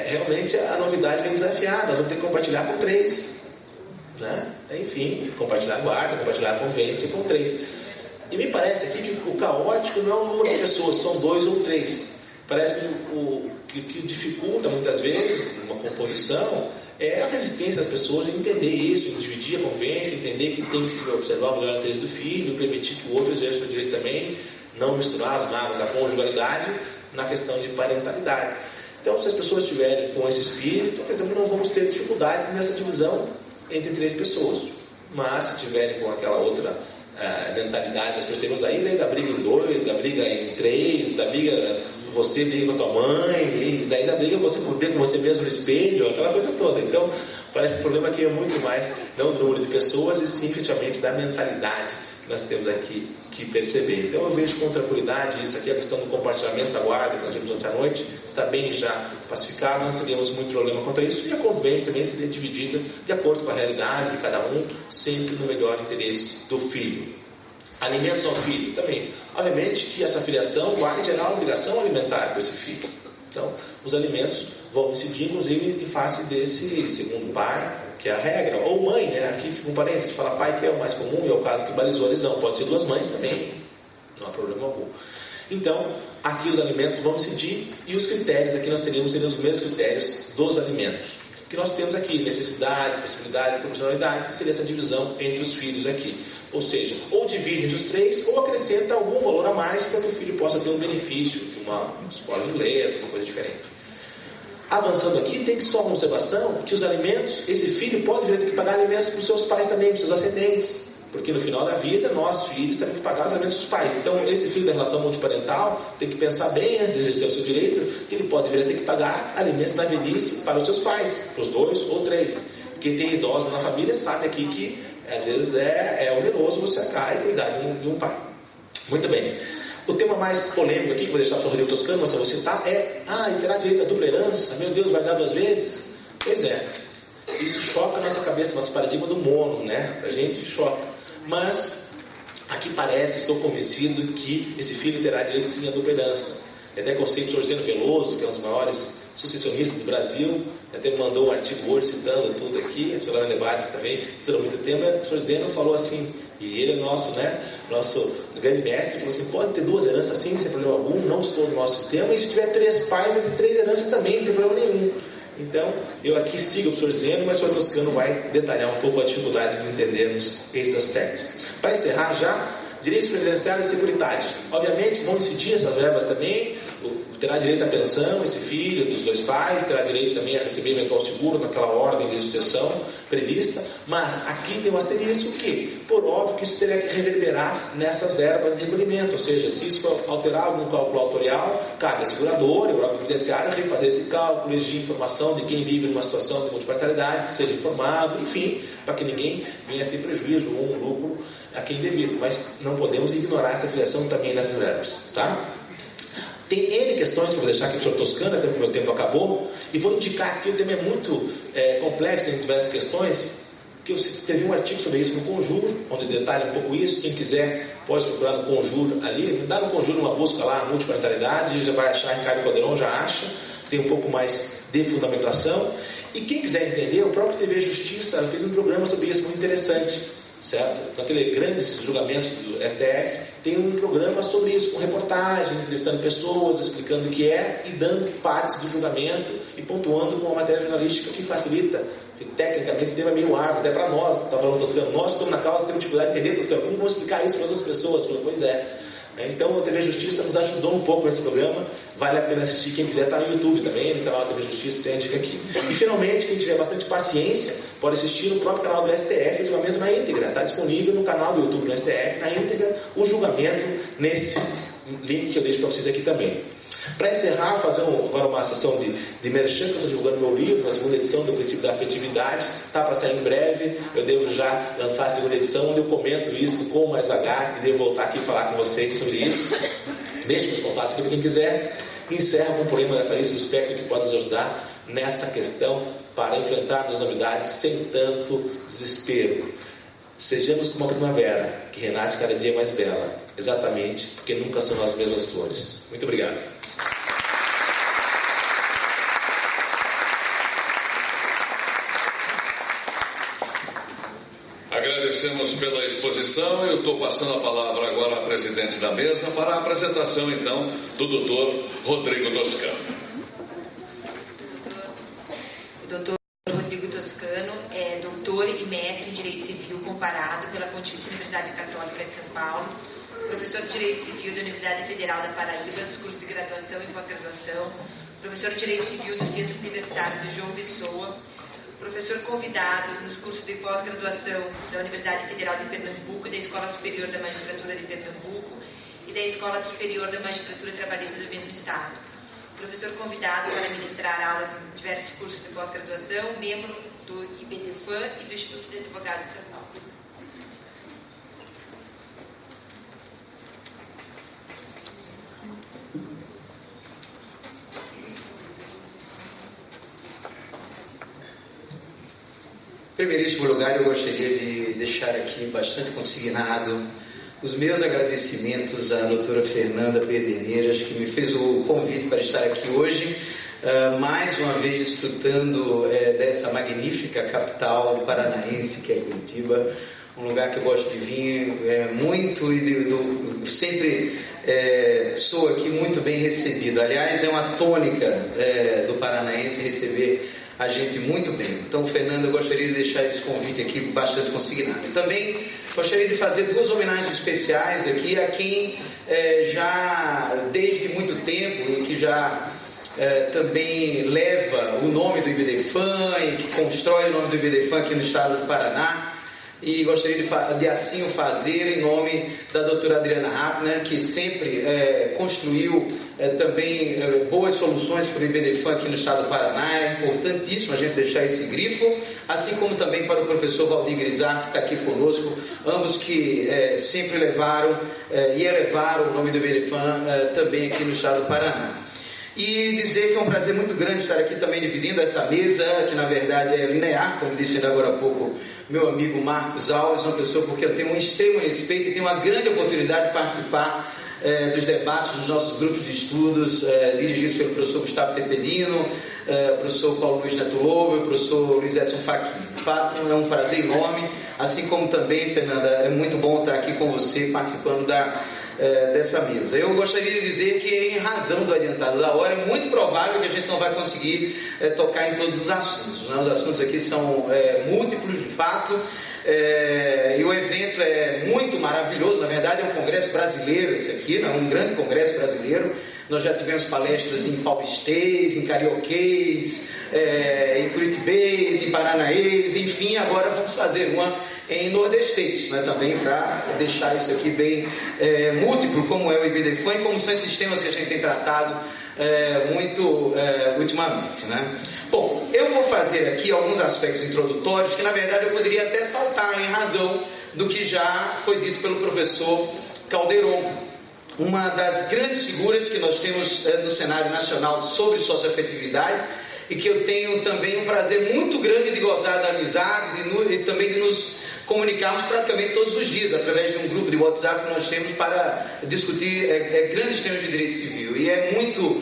realmente a novidade vem desafiar, nós vamos ter que compartilhar com 3. Né? Enfim, compartilhar a guarda, compartilhar a convivência com 3. E me parece aqui que o caótico não é o número de pessoas, são 2 ou 3. Parece que o que dificulta muitas vezes uma composição é a resistência das pessoas em entender isso, em dividir a convivência, entender que tem que se observar o melhor interesse do filho, permitir que o outro exerça o direito também, não misturar as mágoas da conjugalidade na questão de parentalidade. Então, se as pessoas estiverem com esse espírito, por exemplo, não vamos ter dificuldades nessa divisão entre 3 pessoas. Mas, se tiverem com aquela outra mentalidade, nós percebemos aí, daí da briga em 2, da briga em 3, da briga você briga com a tua mãe, e daí da briga você briga com você mesmo no espelho, aquela coisa toda. Então, parece que o problema aqui é muito mais, não do número de pessoas, e sim, efetivamente, da mentalidade que nós temos aqui que perceber. Então, eu vejo com tranquilidade isso aqui, a questão do compartilhamento da guarda, que nós vimos ontem à noite, está bem já pacificado, nós não teríamos muito problema quanto a isso, e a convivência também seria dividida de acordo com a realidade de cada um, sempre no melhor interesse do filho. Alimentos ao filho também. Obviamente que essa filiação vai gerar uma obrigação alimentar para esse filho. Então, os alimentos vão incidir, inclusive, em face desse segundo pai, que é a regra. Ou mãe, né? Aqui fica um parênteses, a gente fala pai, que é o mais comum, e é o caso que balizou a lisão. Pode ser 2 mães também, não há problema algum. Então, aqui os alimentos vão incidir, e os critérios, aqui nós teríamos os mesmos critérios dos alimentos. Que nós temos aqui, necessidade, possibilidade, proporcionalidade, que seria essa divisão entre os filhos aqui. Ou seja, ou divide entre os 3, ou acrescenta algum valor a mais para que o filho possa ter um benefício de uma escola inglesa, uma coisa diferente. Avançando aqui, tem que só uma observação, que os alimentos, esse filho pode vir a ter que pagar alimentos para os seus pais também, para os seus ascendentes. Porque no final da vida, nós filhos temos que pagar os alimentos dos pais. Então, esse filho da relação multiparental tem que pensar bem antes de exercer o seu direito, que ele pode vir a ter que pagar alimentos na velhice para os seus pais, para os 2 ou 3. Quem tem idosos na família sabe aqui que às vezes é oneroso você ficar e cuidar de um pai. Muito bem. O tema mais polêmico aqui, que vou deixar para o Rodrigo Toscano, mas eu vou citar, ele terá direito à dupla herança? Meu Deus, vai dar 2 vezes? Pois é. Isso choca a nossa cabeça, nosso paradigma do mono, né? A gente choca. Mas, aqui parece, estou convencido que esse filho terá direito sim à dupla herança. Até conceito do Sr. Zeno Veloso, que é um dos maiores sucessionistas do Brasil, até mandou um artigo hoje citando tudo aqui, a Solana Nevares também, citando muito tema. O Sr. Zeno falou assim, e ele é nosso grande mestre, falou assim, pode ter 2 heranças assim, sem problema algum, não estou no nosso sistema, e se tiver 3 pais, vai ter 3 heranças também, não tem problema nenhum. Então, eu aqui sigo o professor Zeno, mas o professor Toscano vai detalhar um pouco a dificuldade de entendermos esses aspectos. Para encerrar já, direitos previdenciários e securitários. Obviamente, vão incidir essas verbas também, terá direito à pensão, esse filho dos 2 pais, terá direito também a receber eventual seguro naquela ordem de sucessão prevista, mas aqui tem um asterisco que, por óbvio, que isso teria que reverberar nessas verbas de recolhimento, ou seja, se isso for alterar algum cálculo autorial, cabe a seguradora e o órgão previdenciário refazer esse cálculo, exigir informação de quem vive numa situação de multiparentalidade, seja informado, enfim, para que ninguém venha ter prejuízo ou um lucro a quem devido, mas não podemos ignorar essa filiação também nessas verbas, tá? Tem N questões que eu vou deixar aqui para o Sr. Toscano, até porque o meu tempo acabou, e vou indicar aqui, o tema é muito complexo, tem diversas questões, que eu teve um artigo sobre isso no Conjuro, onde detalha um pouco isso. Quem quiser pode procurar no Conjuro ali, dá no Conjuro uma busca lá, multiparentalidade, já vai achar, Ricardo Calderon já acha, tem um pouco mais de fundamentação. E quem quiser entender, o próprio TV Justiça fez um programa sobre isso muito interessante, certo? Naqueles grandes julgamentos do STF, tem um programa sobre isso, com reportagens, entrevistando pessoas, explicando o que é e dando partes do julgamento e pontuando com uma matéria jornalística que facilita, que tecnicamente o tema é meio árduo, até para nós, está falando Toscano, nós estamos na causa, temos dificuldade de entender, Toscano, como vamos explicar isso para outras pessoas? Falei, pois é. Então a TV Justiça nos ajudou um pouco nesse programa, vale a pena assistir, quem quiser está no YouTube também, no canal da TV Justiça, tem a dica aqui. E finalmente, quem tiver bastante paciência, pode assistir no próprio canal do STF o julgamento na íntegra, está disponível no canal do YouTube do STF, na íntegra, o julgamento nesse link que eu deixo para vocês aqui também. Para encerrar, fazer agora uma sessão de merchan, que eu estou divulgando meu livro, a 2ª edição do Princípio da Afetividade, está para sair em breve, eu devo já lançar a 2ª edição, onde eu comento isso com mais vagar, e devo voltar aqui e falar com vocês sobre isso. Deixe meus contatos aqui para quem quiser. Encerro com o poema da Clarice Lispector, que pode nos ajudar nessa questão para enfrentarmos as novidades sem tanto desespero. Sejamos como a primavera, que renasce cada dia mais bela, exatamente porque nunca são as mesmas flores. Muito obrigado. Agradecemos pela exposição. Eu estou passando a palavra agora ao presidente da mesa para a apresentação, então, do doutor Rodrigo Toscano. O doutor Rodrigo Toscano é doutor e mestre em Direito Civil comparado pela Pontifícia Universidade Católica de São Paulo, professor de Direito Civil da Universidade Federal da Paraíba, dos cursos de graduação e pós-graduação, professor de Direito Civil do Centro Universitário de João Pessoa, professor convidado nos cursos de pós-graduação da Universidade Federal de Pernambuco e da Escola Superior da Magistratura de Pernambuco e da Escola Superior da Magistratura Trabalhista do mesmo estado. Professor convidado para ministrar aulas em diversos cursos de pós-graduação, membro do IBDFAN e do Instituto de Advogados de São Paulo. Em primeiríssimo lugar, eu gostaria de deixar aqui bastante consignado os meus agradecimentos à doutora Fernanda Pederneiras, que me fez o convite para estar aqui hoje, mais uma vez desfrutando dessa magnífica capital paranaense que é Curitiba, um lugar que eu gosto de vir muito e sempre sou aqui muito bem recebido. Aliás, é uma tônica do paranaense receber a gente muito bem. Então, Fernando, eu gostaria de deixar esse convite aqui bastante consignado. E também gostaria de fazer 2 homenagens especiais aqui a quem já desde muito tempo e que já também leva o nome do IBDFAN e que constrói o nome do IBDFAN aqui no estado do Paraná. E gostaria de assim o fazer em nome da doutora Adriana Rappner, que sempre construiu também boas soluções para o IBDFAN aqui no estado do Paraná. É importantíssimo a gente deixar esse grifo, assim como também para o professor Valdir Grisar, que está aqui conosco, ambos que sempre levaram e elevaram o nome do IBDFAN também aqui no estado do Paraná. E dizer que é um prazer muito grande estar aqui também dividindo essa mesa, que na verdade é linear, como disse ainda agora há pouco meu amigo Marcos Alves, uma pessoa porque eu tenho um extremo respeito e tenho uma grande oportunidade de participar dos debates dos nossos grupos de estudos, dirigidos pelo professor Gustavo Tepedino, professor Paulo Luiz Neto Lobo e o professor Luiz Edson Fachin. De fato, é um prazer enorme, assim como também, Fernanda, é muito bom estar aqui com você, participando dessa mesa. Eu gostaria de dizer que, em razão do adiantado da hora, é muito provável que a gente não vai conseguir tocar em todos os assuntos, né? Os assuntos aqui são múltiplos, de fato, e o evento é muito maravilhoso. Na verdade, é um congresso brasileiro esse aqui, né? Um grande congresso brasileiro. Nós já tivemos palestras em paulistês, em carioquês, em curitibês, em paranaês, enfim, agora vamos fazer uma em nordestês, né, também para deixar isso aqui bem múltiplo, como é o IBDFAN e como são esses temas que a gente tem tratado muito ultimamente, né? Bom, eu vou fazer aqui alguns aspectos introdutórios que na verdade eu poderia até saltar em razão do que já foi dito pelo professor Calderon, uma das grandes figuras que nós temos no cenário nacional sobre socioafetividade e que eu tenho também um prazer muito grande de gozar da amizade e também de nos comunicarmos praticamente todos os dias através de um grupo de WhatsApp que nós temos para discutir grandes temas de direito civil. E é muito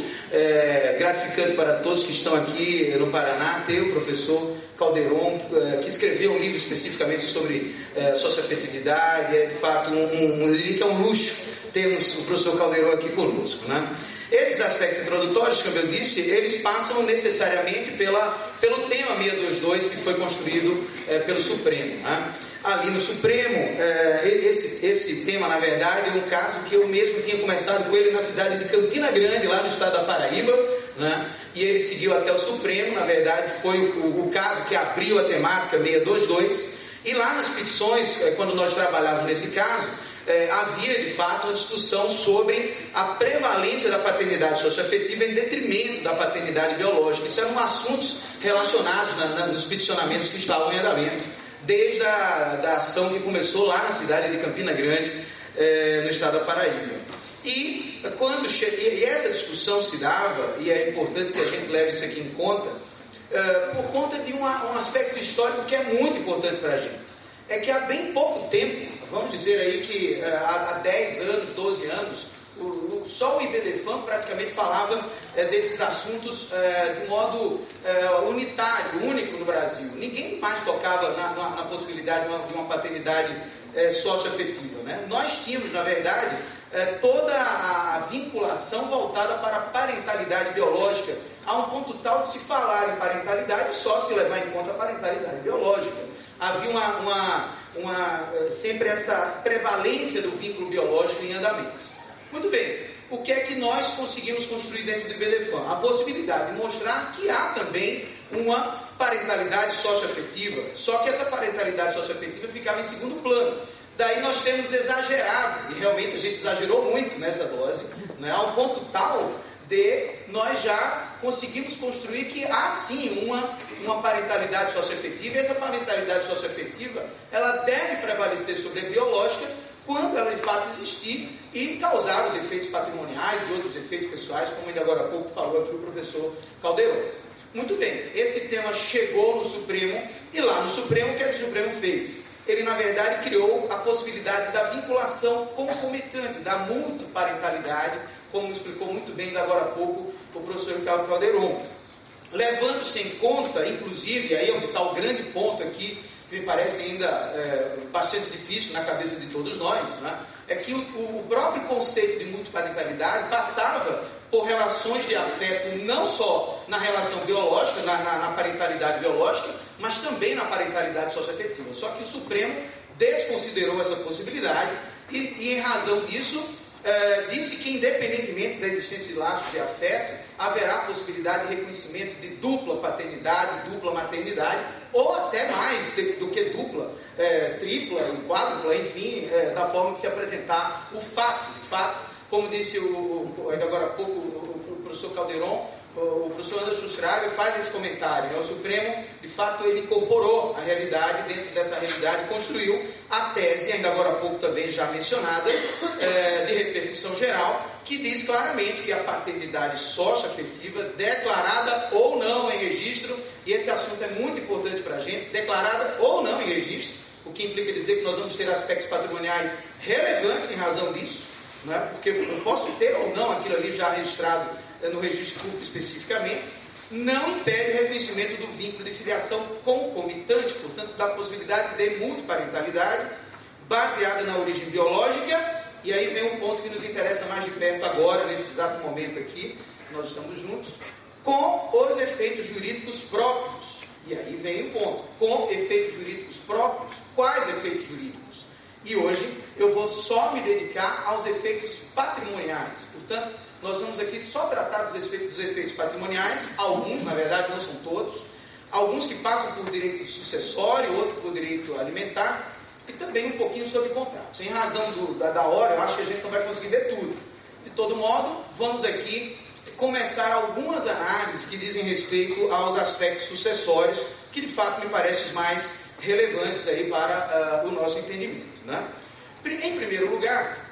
gratificante para todos que estão aqui no Paraná ter o professor Calderon, que escreveu um livro especificamente sobre socioafetividade. É de fato eu diria que é um luxo termos o professor Calderon aqui conosco, né? Esses aspectos introdutórios, como eu disse, eles passam necessariamente pelo tema 622 que foi construído pelo Supremo, né? Ali no Supremo, esse tema, na verdade, é um caso que eu mesmo tinha começado com ele na cidade de Campina Grande, lá no estado da Paraíba, né? E ele seguiu até o Supremo. Na verdade, foi o caso que abriu a temática 622, e lá nas petições, quando nós trabalhávamos nesse caso, havia de fato uma discussão sobre a prevalência da paternidade socioafetiva em detrimento da paternidade biológica. Isso eram assuntos relacionados nos peticionamentos que estavam em andamento, desde a ação que começou lá na cidade de Campina Grande, no estado da Paraíba. E essa discussão se dava, e é importante que a gente leve isso aqui em conta, por conta de um aspecto histórico que é muito importante para a gente. É que há bem pouco tempo, vamos dizer aí que há 10 anos, 12 anos, só o IBDFAN praticamente falava desses assuntos de modo unitário, único no Brasil. Ninguém mais tocava na possibilidade de uma paternidade socioafetiva, né? Nós tínhamos, na verdade, toda a vinculação voltada para a parentalidade biológica, a um ponto tal de se falar em parentalidade só se levar em conta a parentalidade biológica. Havia sempre essa prevalência do vínculo biológico em andamento. Muito bem, o que é que nós conseguimos construir dentro do IBDFAN? A possibilidade de mostrar que há também uma parentalidade socioafetiva, só que essa parentalidade socioafetiva ficava em segundo plano. Daí nós temos exagerado, e realmente a gente exagerou muito nessa dose, né, a um ponto tal de nós já conseguimos construir que há sim uma parentalidade socioafetiva, e essa parentalidade socioafetiva ela deve prevalecer sobre a biológica quando ela de fato existir e causar os efeitos patrimoniais e outros efeitos pessoais, como ele agora há pouco falou aqui o professor Caldeirão. Muito bem, esse tema chegou no Supremo, e lá no Supremo, o que é que o Supremo fez? Ele, na verdade, criou a possibilidade da vinculação concomitante, da multiparentalidade, como explicou muito bem ainda agora há pouco o professor Ricardo Calderon. Levando-se em conta, inclusive, aí é onde está o grande ponto aqui, que me parece ainda bastante difícil na cabeça de todos nós, né? É que o próprio conceito de multiparentalidade passava por relações de afeto não só na relação biológica, na parentalidade biológica, mas também na parentalidade socioafetiva. Só que o Supremo desconsiderou essa possibilidade e em razão disso, disse que independentemente da existência de laços de afeto, haverá possibilidade de reconhecimento de dupla paternidade, dupla maternidade, ou até mais do que dupla, tripla e quádrupla, enfim, da forma que se apresentar o fato. De fato, como disse ainda agora há pouco o professor Calderon, o professor Anderson Schreiber faz esse comentário, né? O Supremo, de fato, ele incorporou a realidade, dentro dessa realidade construiu a tese, ainda agora há pouco também já mencionada, de repercussão geral, que diz claramente que a paternidade socioafetiva, declarada ou não em registro, e esse assunto é muito importante para a gente, declarada ou não em registro, o que implica dizer que nós vamos ter aspectos patrimoniais relevantes em razão disso, né? Porque eu posso ter ou não aquilo ali já registrado no registro público especificamente, não impede o reconhecimento do vínculo de filiação concomitante, portanto, da possibilidade de multiparentalidade baseada na origem biológica, e aí vem um ponto que nos interessa mais de perto agora, nesse exato momento aqui, nós estamos juntos, com os efeitos jurídicos próprios. E aí vem o ponto, com efeitos jurídicos próprios, quais efeitos jurídicos? E hoje eu vou só me dedicar aos efeitos patrimoniais, portanto, nós vamos aqui só tratar dos efeitos patrimoniais, alguns, na verdade, não são todos, alguns que passam por direito sucessório, outros por direito alimentar, e também um pouquinho sobre contratos. Em razão da hora, eu acho que a gente não vai conseguir ver tudo. De todo modo, vamos aqui começar algumas análises que dizem respeito aos aspectos sucessórios, que de fato me parecem os mais relevantes aí para o nosso entendimento, né? Em primeiro lugar,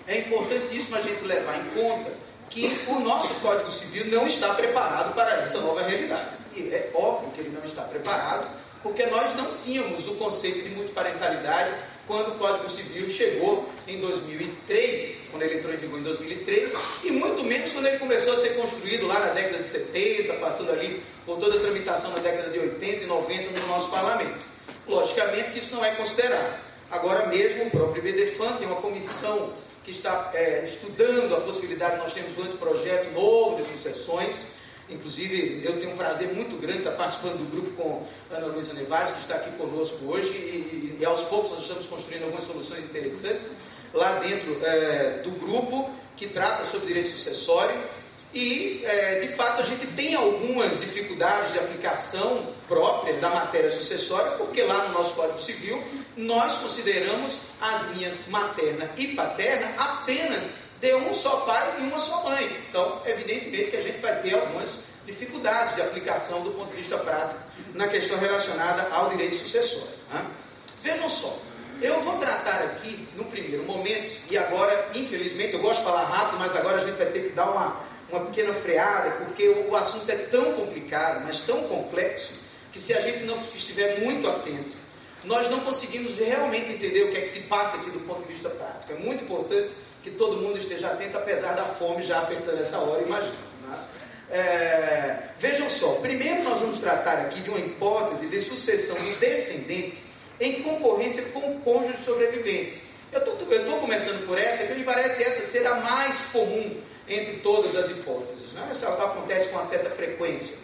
é importantíssimo a gente levar em conta que o nosso Código Civil não está preparado para essa nova realidade. E é óbvio que ele não está preparado, porque nós não tínhamos o conceito de multiparentalidade quando o Código Civil chegou em 2003, quando ele entrou em vigor em 2003, e muito menos quando ele começou a ser construído lá na década de 70, passando ali por toda a tramitação na década de 80 e 90 no nosso parlamento. Logicamente que isso não é considerado. Agora mesmo o próprio IBDFAN tem uma comissão que está estudando a possibilidade, nós temos um anteprojeto novo de sucessões, inclusive eu tenho um prazer muito grande de estar participando do grupo com Ana Luísa Nevares, que está aqui conosco hoje, e aos poucos nós estamos construindo algumas soluções interessantes lá dentro do grupo que trata sobre direito sucessório, e de fato a gente tem algumas dificuldades de aplicação própria da matéria sucessória, porque lá no nosso Código Civil nós consideramos as linhas materna e paterna apenas de um só pai e uma só mãe. Então, evidentemente que a gente vai ter algumas dificuldades de aplicação do ponto de vista prático na questão relacionada ao direito sucessório, né? Vejam só, eu vou tratar aqui no primeiro momento, e agora, infelizmente, eu gosto de falar rápido, mas agora a gente vai ter que dar uma pequena freada, porque o assunto é tão complicado, mas tão complexo, que se a gente não estiver muito atento, nós não conseguimos realmente entender o que é que se passa aqui do ponto de vista prático. É muito importante que todo mundo esteja atento, apesar da fome já apertando essa hora, imagino, né? Vejam só, primeiro nós vamos tratar aqui de uma hipótese de sucessão do descendente em concorrência com o cônjuge sobrevivente. Eu estou começando por essa, que me parece essa ser a mais comum entre todas as hipóteses, né? Essa acontece com uma certa frequência.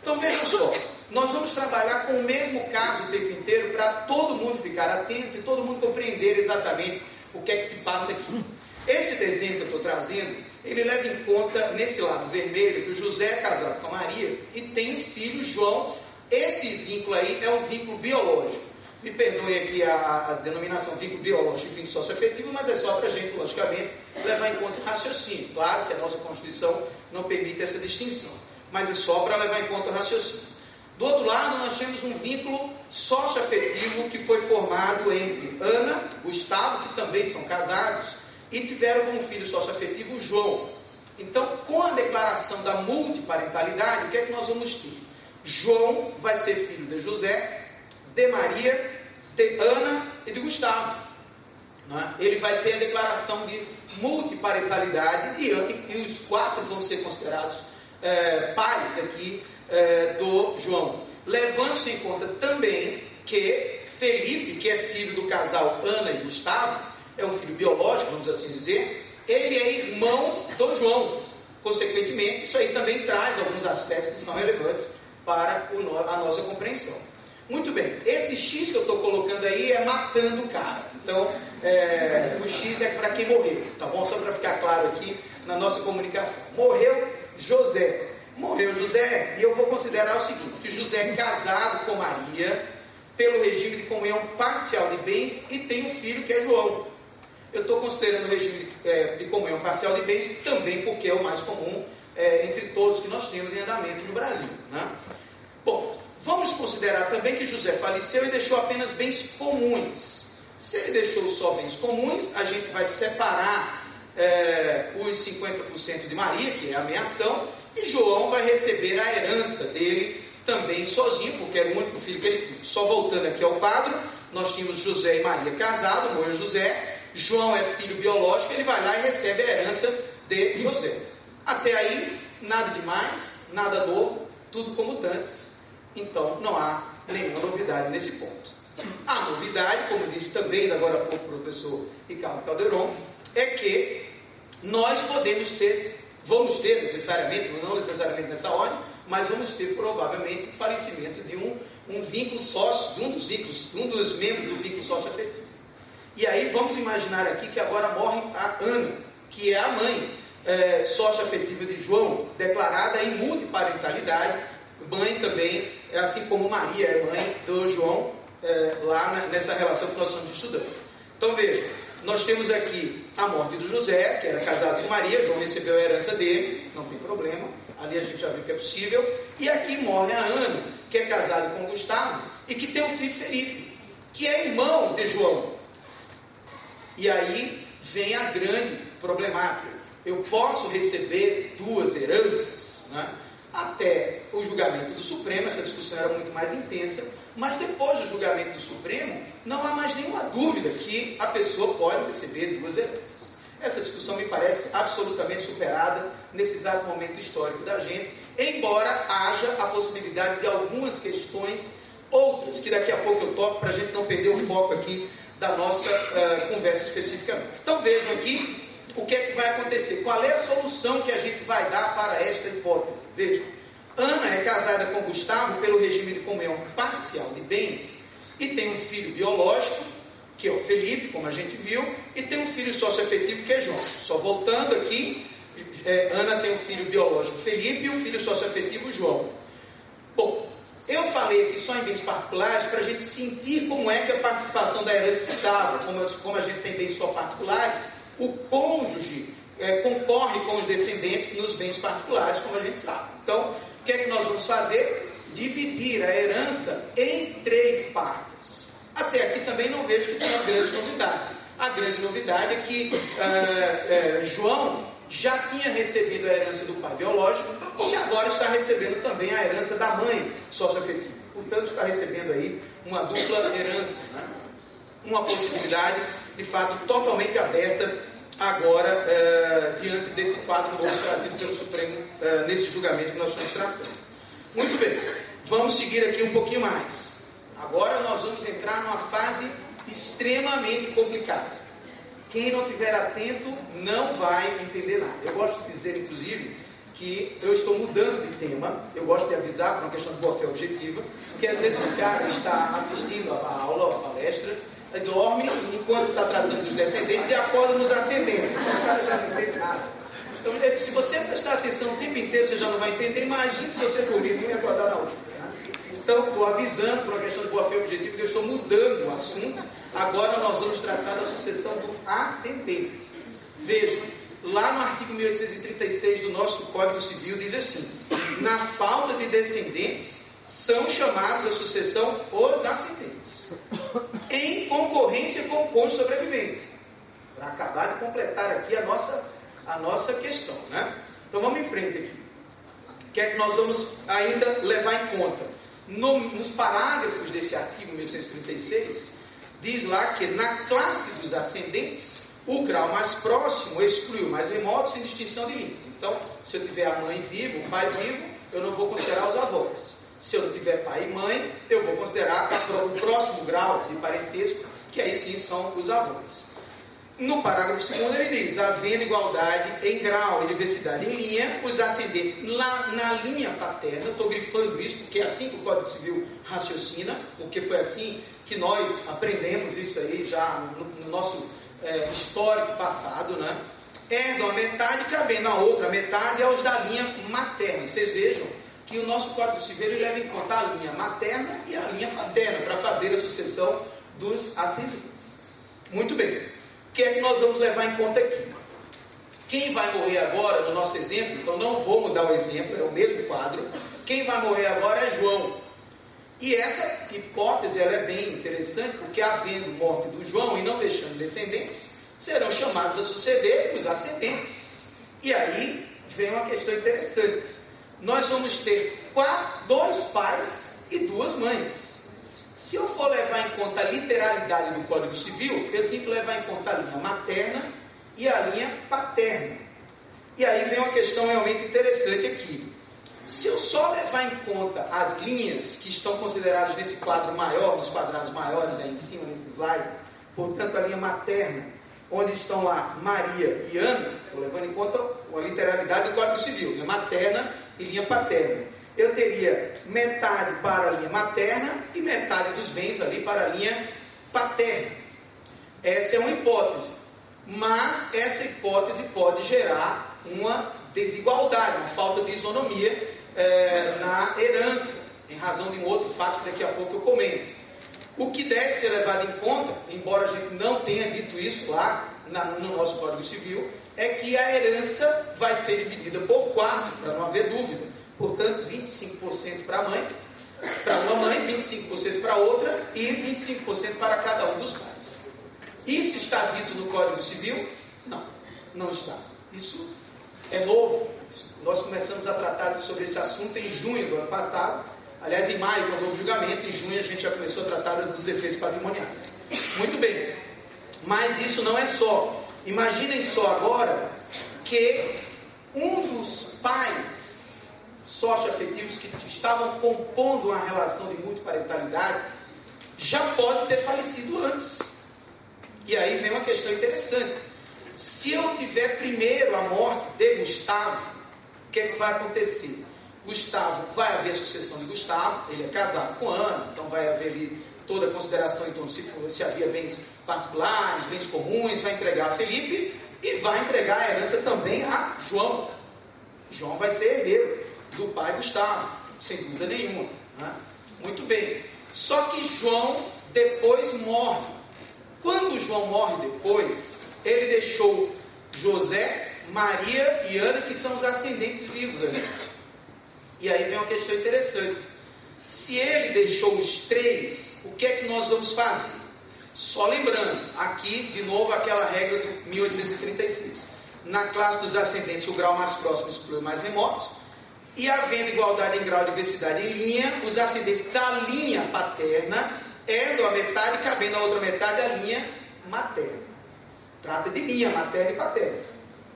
Então vejam só, nós vamos trabalhar com o mesmo caso o tempo inteiro para todo mundo ficar atento e todo mundo compreender exatamente o que é que se passa aqui. Esse desenho que eu estou trazendo ele leva em conta, nesse lado vermelho, que o José é casado com a Maria e tem um filho, João. Esse vínculo aí é um vínculo biológico. Me perdoe aqui a denominação vínculo biológico e vínculo socioafetivo, mas é só para a gente, logicamente, levar em conta o raciocínio. Claro que a nossa Constituição não permite essa distinção, mas é só para levar em conta o raciocínio. Do outro lado, nós temos um vínculo socioafetivo que foi formado entre Ana e Gustavo, que também são casados, e tiveram como filho socioafetivo João. Então, com a declaração da multiparentalidade, o que é que nós vamos ter? João vai ser filho de José, de Maria, de Ana e de Gustavo. Não é? Ele vai ter a declaração de multiparentalidade e os 4 vão ser considerados pais aqui do João. Levando-se em conta também que Felipe, que é filho do casal Ana e Gustavo, é um filho biológico, vamos assim dizer, ele é irmão do João. Consequentemente, isso aí também traz alguns aspectos que são relevantes para a nossa compreensão. Muito bem, esse X que eu estou colocando aí é matando o cara. Então, o X é para quem morreu, tá bom? Só para ficar claro aqui na nossa comunicação. Morreu José. Morreu José, e eu vou considerar o seguinte, que José é casado com Maria pelo regime de comunhão parcial de bens e tem um filho que é João. Eu estou considerando o regime de comunhão parcial de bens também porque é o mais comum entre todos que nós temos em andamento no Brasil, né? Bom, vamos considerar também que José faleceu e deixou apenas bens comuns. Se ele deixou só bens comuns, a gente vai separar os 50% de Maria, que é a meação, e João vai receber a herança dele também sozinho, porque era o único filho que ele tinha. Só voltando aqui ao quadro, nós tínhamos José e Maria casados, morreu José, João é filho biológico, ele vai lá e recebe a herança de José. Até aí, nada demais, nada novo, tudo como dantes. Então, não há nenhuma novidade nesse ponto. A novidade, como disse também agora há pouco o professor Ricardo Calderon, é que nós vamos ter necessariamente, não necessariamente nessa ordem, mas vamos ter provavelmente o falecimento de um vínculo sócio, de um dos membros do vínculo sócio-afetivo. E aí vamos imaginar aqui que agora morre a Ana, que é a mãe sócio-afetiva de João, declarada em multiparentalidade, mãe também, assim como Maria é mãe do João, lá nessa relação que nós estamos estudando. Então veja, nós temos aqui a morte do José, que era casado com Maria, João recebeu a herança dele, não tem problema, ali a gente já viu que é possível, e aqui morre a Ana, que é casada com Gustavo, e que tem um filho Felipe, que é irmão de João. E aí vem a grande problemática, eu posso receber 2 heranças, né? Até o julgamento do Supremo, essa discussão era muito mais intensa, mas depois do julgamento do Supremo, não há mais nenhuma dúvida que a pessoa pode receber 2 heranças. Essa discussão me parece absolutamente superada nesse exato momento histórico da gente, embora haja a possibilidade de algumas questões outras, que daqui a pouco eu toco para a gente não perder o foco aqui da nossa conversa especificamente. Então vejam aqui o que é que vai acontecer, qual é a solução que a gente vai dar para esta hipótese. Vejam, Ana é casada com Gustavo pelo regime de comunhão parcial de bens e tem um filho biológico, que é o Felipe, como a gente viu, e tem um filho socioafetivo que é João. Só voltando aqui, Ana tem um filho biológico Felipe e um filho socioafetivo João. Bom, eu falei aqui só em bens particulares para a gente sentir como é que a participação da herança se dava. Como a gente tem bens só particulares, o cônjuge concorre com os descendentes nos bens particulares, como a gente sabe. Então, o que é que nós vamos fazer? Dividir a herança em 3 partes. Até aqui também não vejo que tenha grandes novidades. A grande novidade é que João já tinha recebido a herança do pai biológico e agora está recebendo também a herança da mãe socioafetiva. Portanto, está recebendo aí uma dupla herança, né? Uma possibilidade, de fato, totalmente aberta agora diante desse quadro novo trazido pelo Supremo nesse julgamento que nós estamos tratando. Muito bem, vamos seguir aqui um pouquinho mais. Agora nós vamos entrar numa fase extremamente complicada. Quem não estiver atento não vai entender nada. Eu gosto de dizer, inclusive, que eu estou mudando de tema. Eu gosto de avisar, por uma questão de boa-fé objetiva, que às vezes o cara está assistindo a aula, a palestra, dorme enquanto está tratando dos descendentes e acorda nos ascendentes. Então o cara já não entende nada. Então, se você prestar atenção o tempo inteiro, você já não vai entender. Imagine se você dormir e acordar na outra. Então, estou avisando por uma questão de boa-fé objetiva que eu estou mudando o assunto. Agora nós vamos tratar da sucessão do ascendente. Veja, lá no artigo 1836 do nosso Código Civil diz assim: na falta de descendentes, são chamados à sucessão os ascendentes, em concorrência com o cônjuge sobrevivente. Para acabar de completar aqui a nossa questão, né? Então vamos em frente aqui. O que é que nós vamos ainda levar em conta? Nos parágrafos desse artigo 1836, diz lá que na classe dos ascendentes, o grau mais próximo exclui o mais remoto sem distinção de línguas. Então, se eu tiver a mãe viva, o pai vivo, eu não vou considerar os avós. Se eu não tiver pai e mãe, eu vou considerar o próximo grau de parentesco, que aí sim são os avós. No parágrafo 2º ele diz: havendo igualdade em grau e diversidade em linha, os ascendentes lá na linha paterna, estou grifando isso porque é assim que o Código Civil raciocina, porque foi assim que nós aprendemos isso aí já no nosso histórico passado, né? Herdam a metade, cabendo a outra metade aos da linha materna. Vocês vejam que o nosso Código Civil ele leva em conta a linha materna e a linha paterna para fazer a sucessão dos ascendentes. Muito bem. O que é que nós vamos levar em conta aqui? Quem vai morrer agora, no nosso exemplo, então não vou mudar o exemplo, é o mesmo quadro. Quem vai morrer agora é João. E essa hipótese ela é bem interessante, porque havendo morte do João e não deixando descendentes, serão chamados a suceder os ascendentes. E aí vem uma questão interessante. Nós vamos ter 2 pais e 2 mães. Se eu for levar em conta a literalidade do Código Civil, eu tenho que levar em conta a linha materna e a linha paterna. E aí vem uma questão realmente interessante aqui. Se eu só levar em conta as linhas que estão consideradas nesse quadro maior, nos quadrados maiores aí em cima nesse slide, portanto a linha materna, onde estão lá Maria e Ana, estou levando em conta a literalidade do Código Civil, linha materna e linha paterna. Eu teria metade para a linha materna e metade dos bens ali para a linha paterna. Essa é uma hipótese, mas essa hipótese pode gerar uma desigualdade, uma falta de isonomia na herança, em razão de um outro fato que daqui a pouco eu comento. O que deve ser levado em conta, embora a gente não tenha dito isso lá no nosso Código Civil, é que a herança vai ser dividida por 4, para não haver dúvida. Portanto, 25% para a mãe, para uma mãe, 25% para outra e 25% para cada um dos pais. Isso está dito no Código Civil? Não, não está. Isso é novo. Nós começamos a tratar sobre esse assunto em junho do ano passado. Aliás, em maio, quando houve o julgamento, em junho a gente já começou a tratar dos efeitos patrimoniais. Muito bem. Mas isso não é só. Imaginem só agora que um dos pais socioafetivos que estavam compondo uma relação de multiparentalidade já pode ter falecido antes. E aí vem uma questão interessante. Se eu tiver primeiro a morte de Gustavo, o que é que vai acontecer? Gustavo, vai haver sucessão de Gustavo, ele é casado com Ana, então vai haver ali toda a consideração, então se havia bens particulares, bens comuns, vai entregar a Felipe e vai entregar a herança também a João. João vai ser herdeiro do pai Gustavo, sem dúvida nenhuma, né? Muito bem. Só que João depois morre. Quando João morre depois, ele deixou José, Maria e Ana, que são os ascendentes vivos ali. E aí vem uma questão interessante. Se ele deixou os 3, o que é que nós vamos fazer? Só lembrando, aqui de novo aquela regra do 1836. Na classe dos ascendentes, o grau mais próximo exclui o mais remoto. E havendo igualdade em grau e diversidade em linha, os ascendentes da linha paterna herdam a metade, cabendo a outra metade a linha materna. Trata de linha materna e paterna.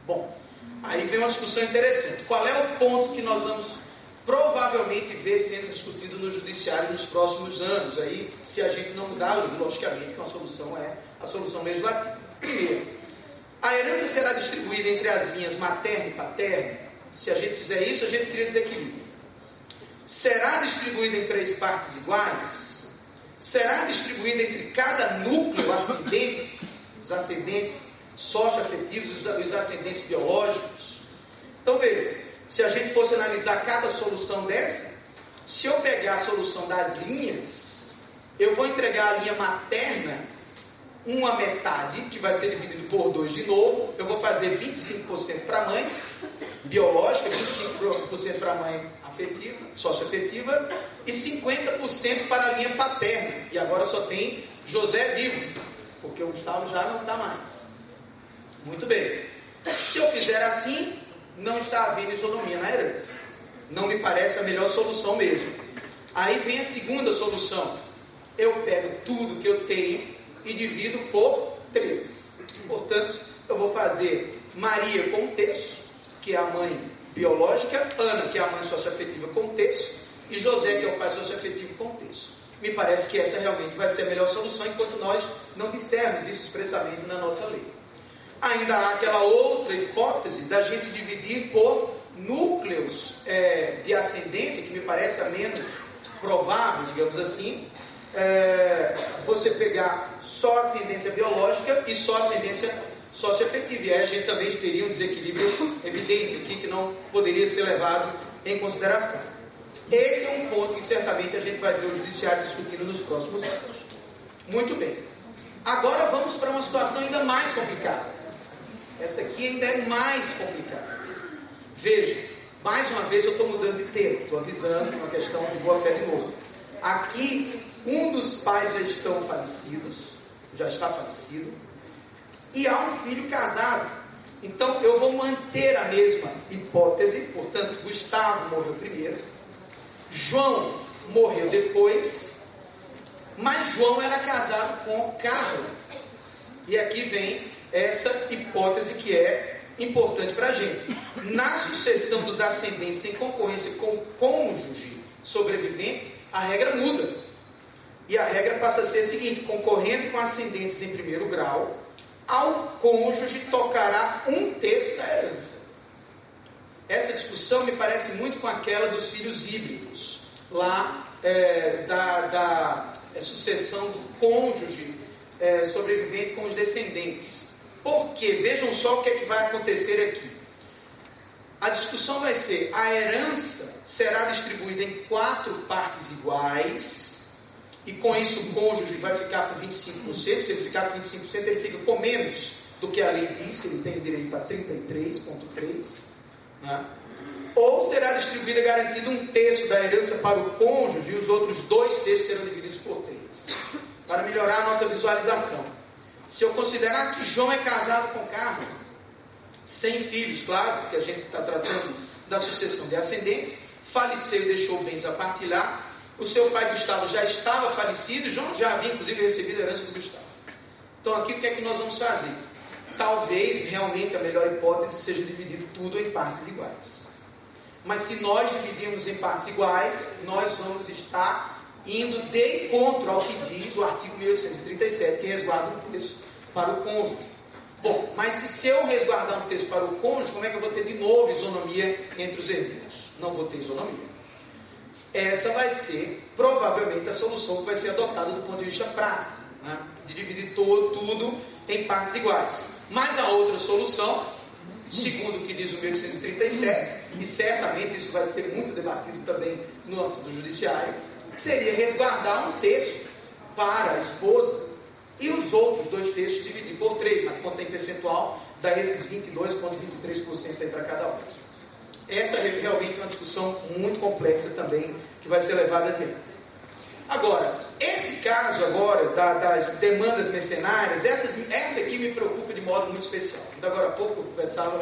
Bom, aí vem uma discussão interessante. Qual é o ponto que nós vamos provavelmente ver sendo discutido no judiciário nos próximos anos, aí, se a gente não mudar a lei, logicamente que a solução é a solução legislativa. Primeiro, a herança será distribuída entre as linhas materna e paterna. Se a gente fizer isso, a gente cria desequilíbrio. Será distribuída em 3 partes iguais? Será distribuída entre cada núcleo ascendente, os ascendentes socioafetivos e os ascendentes biológicos? Então veja, se a gente fosse analisar cada solução dessa, se eu pegar a solução das linhas, eu vou entregar a linha materna uma metade, que vai ser dividido por 2 de novo. Eu vou fazer 25% para a mãe biológica, 25% para a mãe afetiva, socioafetiva, e 50% para a linha paterna. E agora só tem José vivo, porque o Gustavo já não está mais. Muito bem. Se eu fizer assim, não está havendo isonomia na herança. Não me parece a melhor solução mesmo. Aí vem a segunda solução. Eu pego tudo que eu tenho e divido por 3. Portanto, eu vou fazer Maria com 1/3, que é a mãe biológica, Ana, que é a mãe socioafetiva, com 1/3, e José, que é o pai socioafetivo, com 1/3. Me parece que essa realmente vai ser a melhor solução, enquanto nós não dissermos isso expressamente na nossa lei. Ainda há aquela outra hipótese da gente dividir por núcleos de ascendência, que me parece a menos provável, digamos assim. Você pegar só ascendência biológica e só ascendência socioafetiva. E aí a gente também teria um desequilíbrio evidente aqui que não poderia ser levado em consideração. Esse é um ponto que certamente a gente vai ver o judiciário discutindo nos próximos anos. Muito bem. Agora vamos para uma situação ainda mais complicada. Essa aqui ainda é mais complicada. Veja, mais uma vez eu estou mudando de tema, estou avisando, uma questão de boa fé de novo. Aqui, um dos pais já está falecido, e há um filho casado. Então, eu vou manter a mesma hipótese, portanto, Gustavo morreu primeiro, João morreu depois, mas João era casado com Carla. E aqui vem essa hipótese que é importante para a gente. Na sucessão dos ascendentes em concorrência com o cônjuge sobrevivente, a regra muda. E a regra passa a ser a seguinte: concorrendo com ascendentes em primeiro grau, ao cônjuge tocará 1/3 da herança. Essa discussão me parece muito com aquela dos filhos híbridos, lá da sucessão do cônjuge sobrevivente com os descendentes. Porque, vejam só o que é que vai acontecer aqui. A discussão vai ser: a herança será distribuída em 4 partes iguais, e com isso o cônjuge vai ficar com 25%. Se ele ficar com 25%, ele fica com menos do que a lei diz, que ele tem direito a 33,3%, né? Ou será distribuída garantido 1/3 da herança para o cônjuge, e os outros 2/3 serão divididos por 3. Para melhorar a nossa visualização, se eu considerar que João é casado com Carla, sem filhos, claro, porque a gente está tratando da sucessão de ascendente, faleceu e deixou bens a partilhar, o seu pai Gustavo já estava falecido, e João já havia inclusive recebido a herança do Gustavo. Então aqui o que é que nós vamos fazer? Talvez realmente a melhor hipótese seja dividir tudo em partes iguais. Mas se nós dividirmos em partes iguais, nós vamos estar indo de encontro ao que diz o artigo 1837, que resguarda 1/3 para o cônjuge. Bom, mas se eu resguardar 1/3 para o cônjuge, como é que eu vou ter de novo isonomia entre os herdeiros? Não vou ter isonomia. Essa vai ser provavelmente a solução que vai ser adotada do ponto de vista prático, né? De dividir tudo em partes iguais. Mas a outra solução, segundo o que diz o 1837, e certamente isso vai ser muito debatido também no âmbito do judiciário, seria resguardar 1/3 para a esposa e os outros 2/3 dividir por 3, na conta em percentual, dá esses 22,23% aí para cada um. Essa é realmente uma discussão muito complexa também, que vai ser levada adiante. Agora, esse caso agora das demandas mercenárias, essa aqui me preocupa de modo muito especial. Agora há pouco eu conversava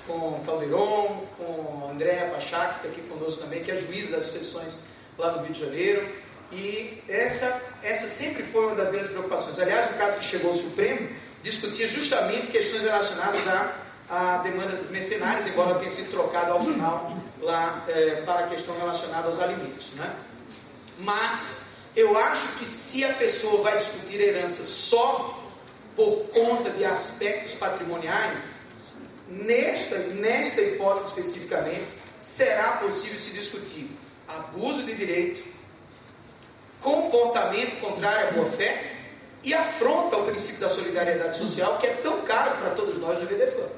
com Calderon, com Andréa Pachá, que está aqui conosco também, que é juiz das sucessões lá no Rio de Janeiro, e essa sempre foi uma das grandes preocupações. Aliás, no caso que chegou ao Supremo, discutia justamente questões relacionadas a demanda dos mercenários, embora tenha sido trocado ao final lá para a questão relacionada aos alimentos, né? Mas eu acho que se a pessoa vai discutir herança só por conta de aspectos patrimoniais, nesta hipótese especificamente, será possível se discutir abuso de direito, comportamento contrário à boa-fé e afronta ao princípio da solidariedade social, que é tão caro para todos nós no BDFAM.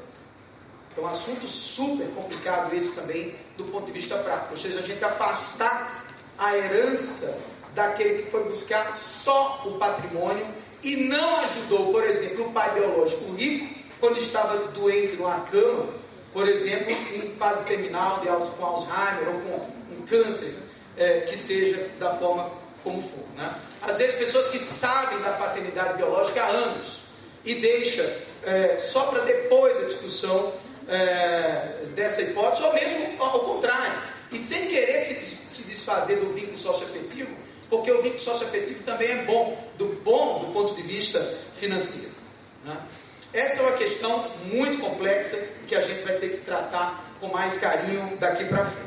É um assunto super complicado esse também, do ponto de vista prático. Ou seja, a gente afastar a herança daquele que foi buscar só o patrimônio e não ajudou, por exemplo, o pai biológico rico, quando estava doente numa cama, por exemplo, em fase terminal, com Alzheimer ou com um câncer, que seja da forma como for, né? Às vezes, pessoas que sabem da paternidade biológica há anos e deixa só para depois a discussão dessa hipótese, ou mesmo ao contrário, e sem querer se desfazer do vínculo socioafetivo, porque o vínculo socioafetivo também é bom do ponto de vista financeiro, né? Essa é uma questão muito complexa que a gente vai ter que tratar com mais carinho daqui para frente.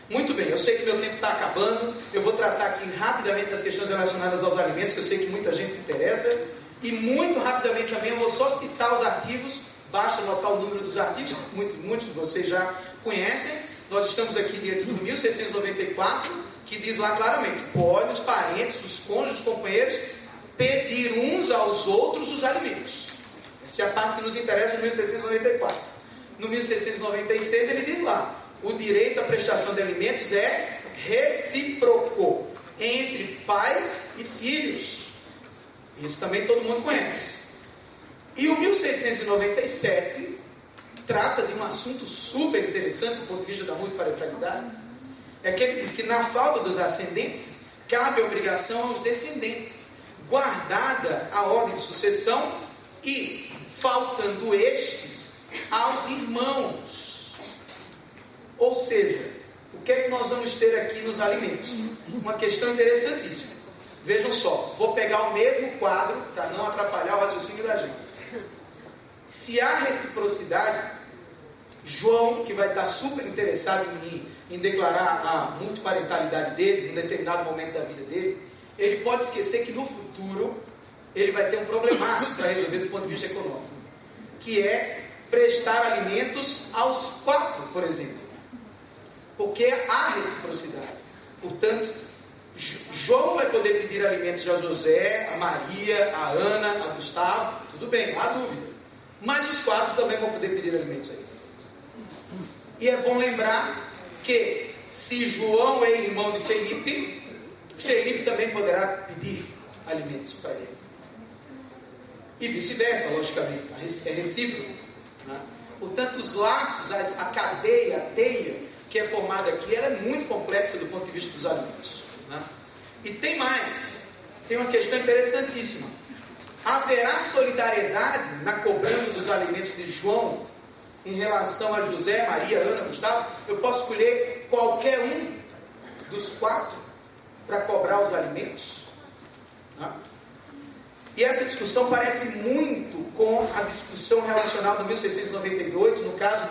Muito bem, eu sei que meu tempo está acabando, eu vou tratar aqui rapidamente das questões relacionadas aos alimentos, que eu sei que muita gente se interessa, e muito rapidamente também eu vou só citar os artigos, basta anotar o número dos artigos, muitos de vocês já conhecem. Nós estamos aqui dentro do 1694, que diz lá claramente: podem os parentes, os cônjuges, os companheiros, pedir uns aos outros os alimentos. Essa é a parte que nos interessa no 1694. No 1696 ele diz lá: o direito à prestação de alimentos é recíproco entre pais e filhos. Isso também todo mundo conhece. E o 1697 trata de um assunto super interessante do ponto de vista da multiparentalidade. É que ele diz que na falta dos ascendentes, cabe a obrigação aos descendentes, guardada a ordem de sucessão e, faltando estes, aos irmãos. Ou seja, o que é que nós vamos ter aqui nos alimentos? Uma questão interessantíssima. Vejam só, vou pegar o mesmo quadro para não atrapalhar o raciocínio da gente. Se há reciprocidade, João, que vai estar super interessado em declarar a multiparentalidade dele, em um determinado momento da vida dele, ele pode esquecer que no futuro ele vai ter um problemaço para resolver do ponto de vista econômico, que é prestar alimentos aos 4, por exemplo, porque há reciprocidade. Portanto, João vai poder pedir alimentos a José, a Maria, a Ana, a Gustavo, tudo bem, não há dúvida, mas os 4 também vão poder pedir alimentos a ele. E é bom lembrar que se João é irmão de Felipe, Felipe também poderá pedir alimentos para ele. E vice-versa, logicamente, é recíproco, né? Portanto, os laços, a cadeia, a teia que é formada aqui, ela é muito complexa do ponto de vista dos alimentos, né? E tem mais, tem uma questão interessantíssima. Haverá solidariedade na cobrança dos alimentos de João em relação a José, Maria, Ana, Gustavo? Eu posso escolher qualquer um dos 4 para cobrar os alimentos, né? E essa discussão parece muito com a discussão relacional do 1698, no caso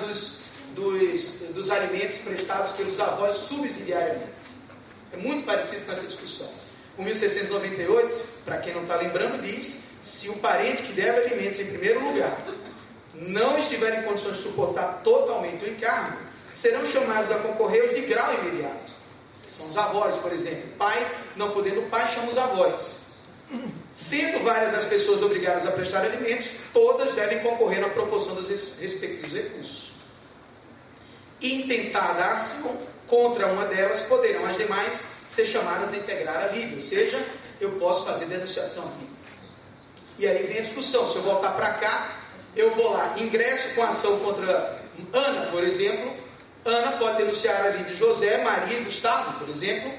dos alimentos prestados pelos avós subsidiariamente. É muito parecido com essa discussão. O 1698, para quem não está lembrando, diz: se o parente que deve alimentos em primeiro lugar não estiver em condições de suportar totalmente o encargo, serão chamados a concorrer os de grau imediato, que são os avós, por exemplo. Pai, não podendo o pai, chama os avós. Sendo várias as pessoas obrigadas a prestar alimentos, todas devem concorrer na proporção dos respectivos recursos. Intentada a ação contra uma delas, poderão as demais ser chamadas a integrar a liga, ou seja, eu posso fazer denunciação aqui. E aí vem a discussão: se eu voltar para cá, eu vou lá, ingresso com ação contra Ana, por exemplo. Ana pode denunciar a liga de José, Maria e Gustavo, por exemplo,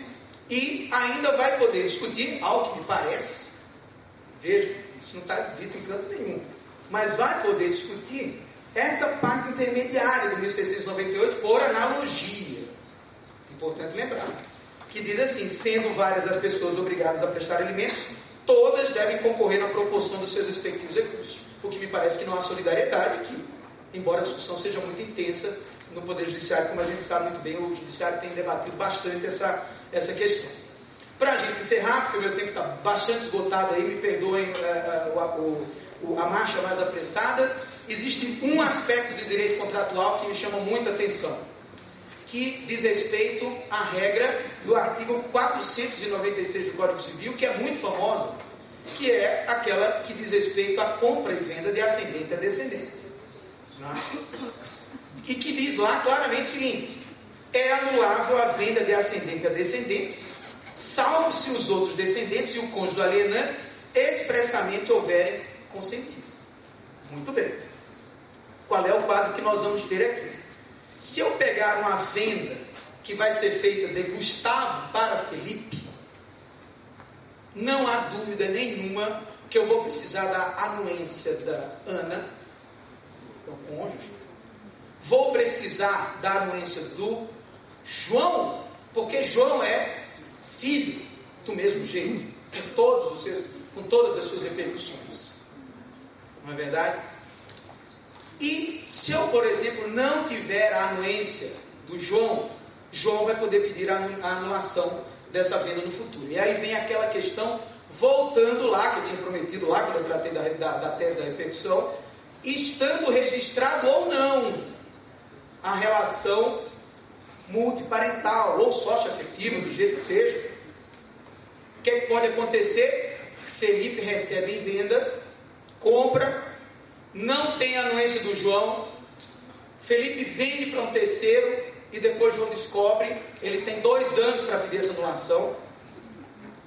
e ainda vai poder discutir, ao que me parece, veja, isso não está dito em canto nenhum, mas vai poder discutir essa parte intermediária do 1698 por analogia. Importante lembrar que diz assim: sendo várias as pessoas obrigadas a prestar alimentos, todas devem concorrer na proporção dos seus respectivos recursos. O que me parece que não há solidariedade aqui, embora a discussão seja muito intensa no Poder Judiciário. Como a gente sabe muito bem, o Judiciário tem debatido bastante essa questão. Para a gente encerrar, porque o meu tempo está bastante esgotado aí, me perdoem a marcha mais apressada, existe um aspecto do direito contratual que me chama muita atenção, que diz respeito à regra do artigo 496 do Código Civil, que é muito famosa, que é aquela que diz respeito à compra e venda de ascendente a descendente. e que diz lá claramente o seguinte: é anulável a venda de ascendente a descendente, salvo se os outros descendentes e o cônjuge alienante expressamente houverem consentido. Muito bem. Qual é o quadro que nós vamos ter aqui? Se eu pegar uma venda que vai ser feita de Gustavo para Felipe, não há dúvida nenhuma que eu vou precisar da anuência da Ana, o cônjuge. Vou precisar da anuência do João, porque João é filho do mesmo jeito, com todas as suas repercussões. Não é verdade? E se eu, por exemplo, não tiver a anuência do João, João vai poder pedir a anulação dessa venda no futuro. E aí vem aquela questão, voltando lá, que eu tinha prometido lá, quando eu tratei da tese da repercussão, estando registrado ou não a relação multiparental, ou sócio-afetiva, do jeito que seja, o que pode acontecer? Felipe recebe em venda, compra, não tem a anuência do João, Felipe vende para um terceiro, e depois João descobre, ele tem 2 anos para pedir essa anulação,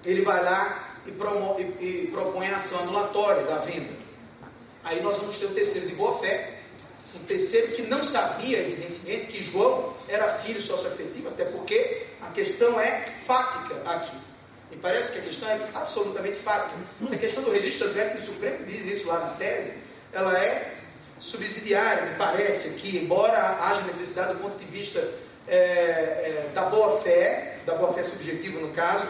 ele vai lá e propõe a ação anulatória da venda. Aí nós vamos ter o terceiro de boa fé, um terceiro que não sabia, evidentemente, que João era filho sócio-afetivo, até porque a questão é fática aqui. Me parece que a questão é absolutamente fática. Essa questão do registro, tanto é que o Supremo diz isso lá na tese, ela é subsidiária, me parece, que embora haja necessidade do ponto de vista da boa-fé subjetiva no caso,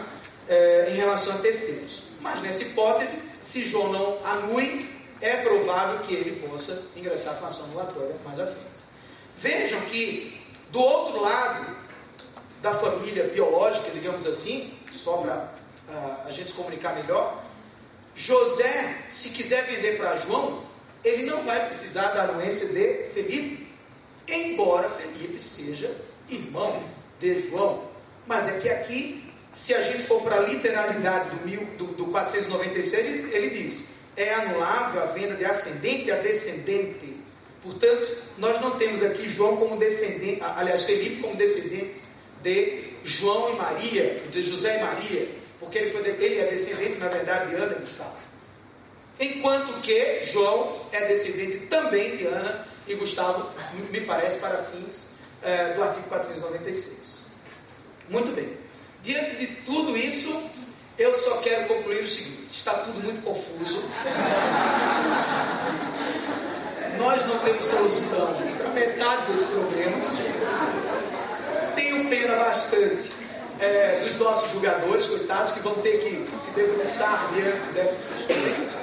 em relação a terceiros. Mas nessa hipótese, se João não anule, é provável que ele possa ingressar com ação anulatória mais à frente. Vejam que, do outro lado da família biológica, digamos assim, só para a gente se comunicar melhor, José, se quiser vender para João, ele não vai precisar da anuência de Felipe, embora Felipe seja irmão de João. Mas é que aqui, se a gente for para a literalidade do 496, ele diz: é anulável a venda de ascendente a descendente. Portanto, nós não temos aqui João como descendente, aliás, Felipe como descendente de João e Maria, de José e Maria, porque ele é descendente, na verdade, de Ana e Gustavo. Enquanto que João é descendente também de Ana e Gustavo, me parece, para fins do artigo 496. Muito bem. Diante de tudo isso, eu só quero concluir o seguinte: está tudo muito confuso. Nós não temos solução para metade dos problemas. Tenho pena bastante dos nossos julgadores, coitados, que vão ter que se debruçar diante dessas questões.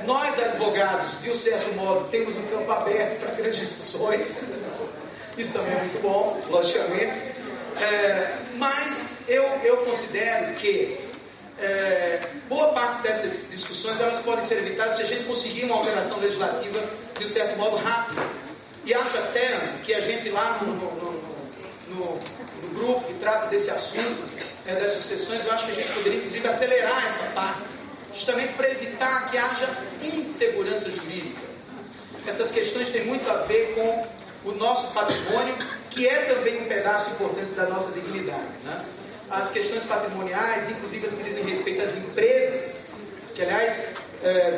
Nós, advogados, de um certo modo, temos um campo aberto para grandes discussões. Isso também é muito bom, logicamente. Mas eu considero que boa parte dessas discussões elas podem ser evitadas se a gente conseguir uma alteração legislativa de um certo modo rápida. E acho até que a gente lá no grupo que trata desse assunto, das sucessões, eu acho que a gente poderia inclusive acelerar essa parte, justamente para evitar que haja insegurança jurídica. Essas questões têm muito a ver com o nosso patrimônio, que é também um pedaço importante da nossa dignidade, né? As questões patrimoniais, inclusive as que dizem respeito às empresas, que aliás,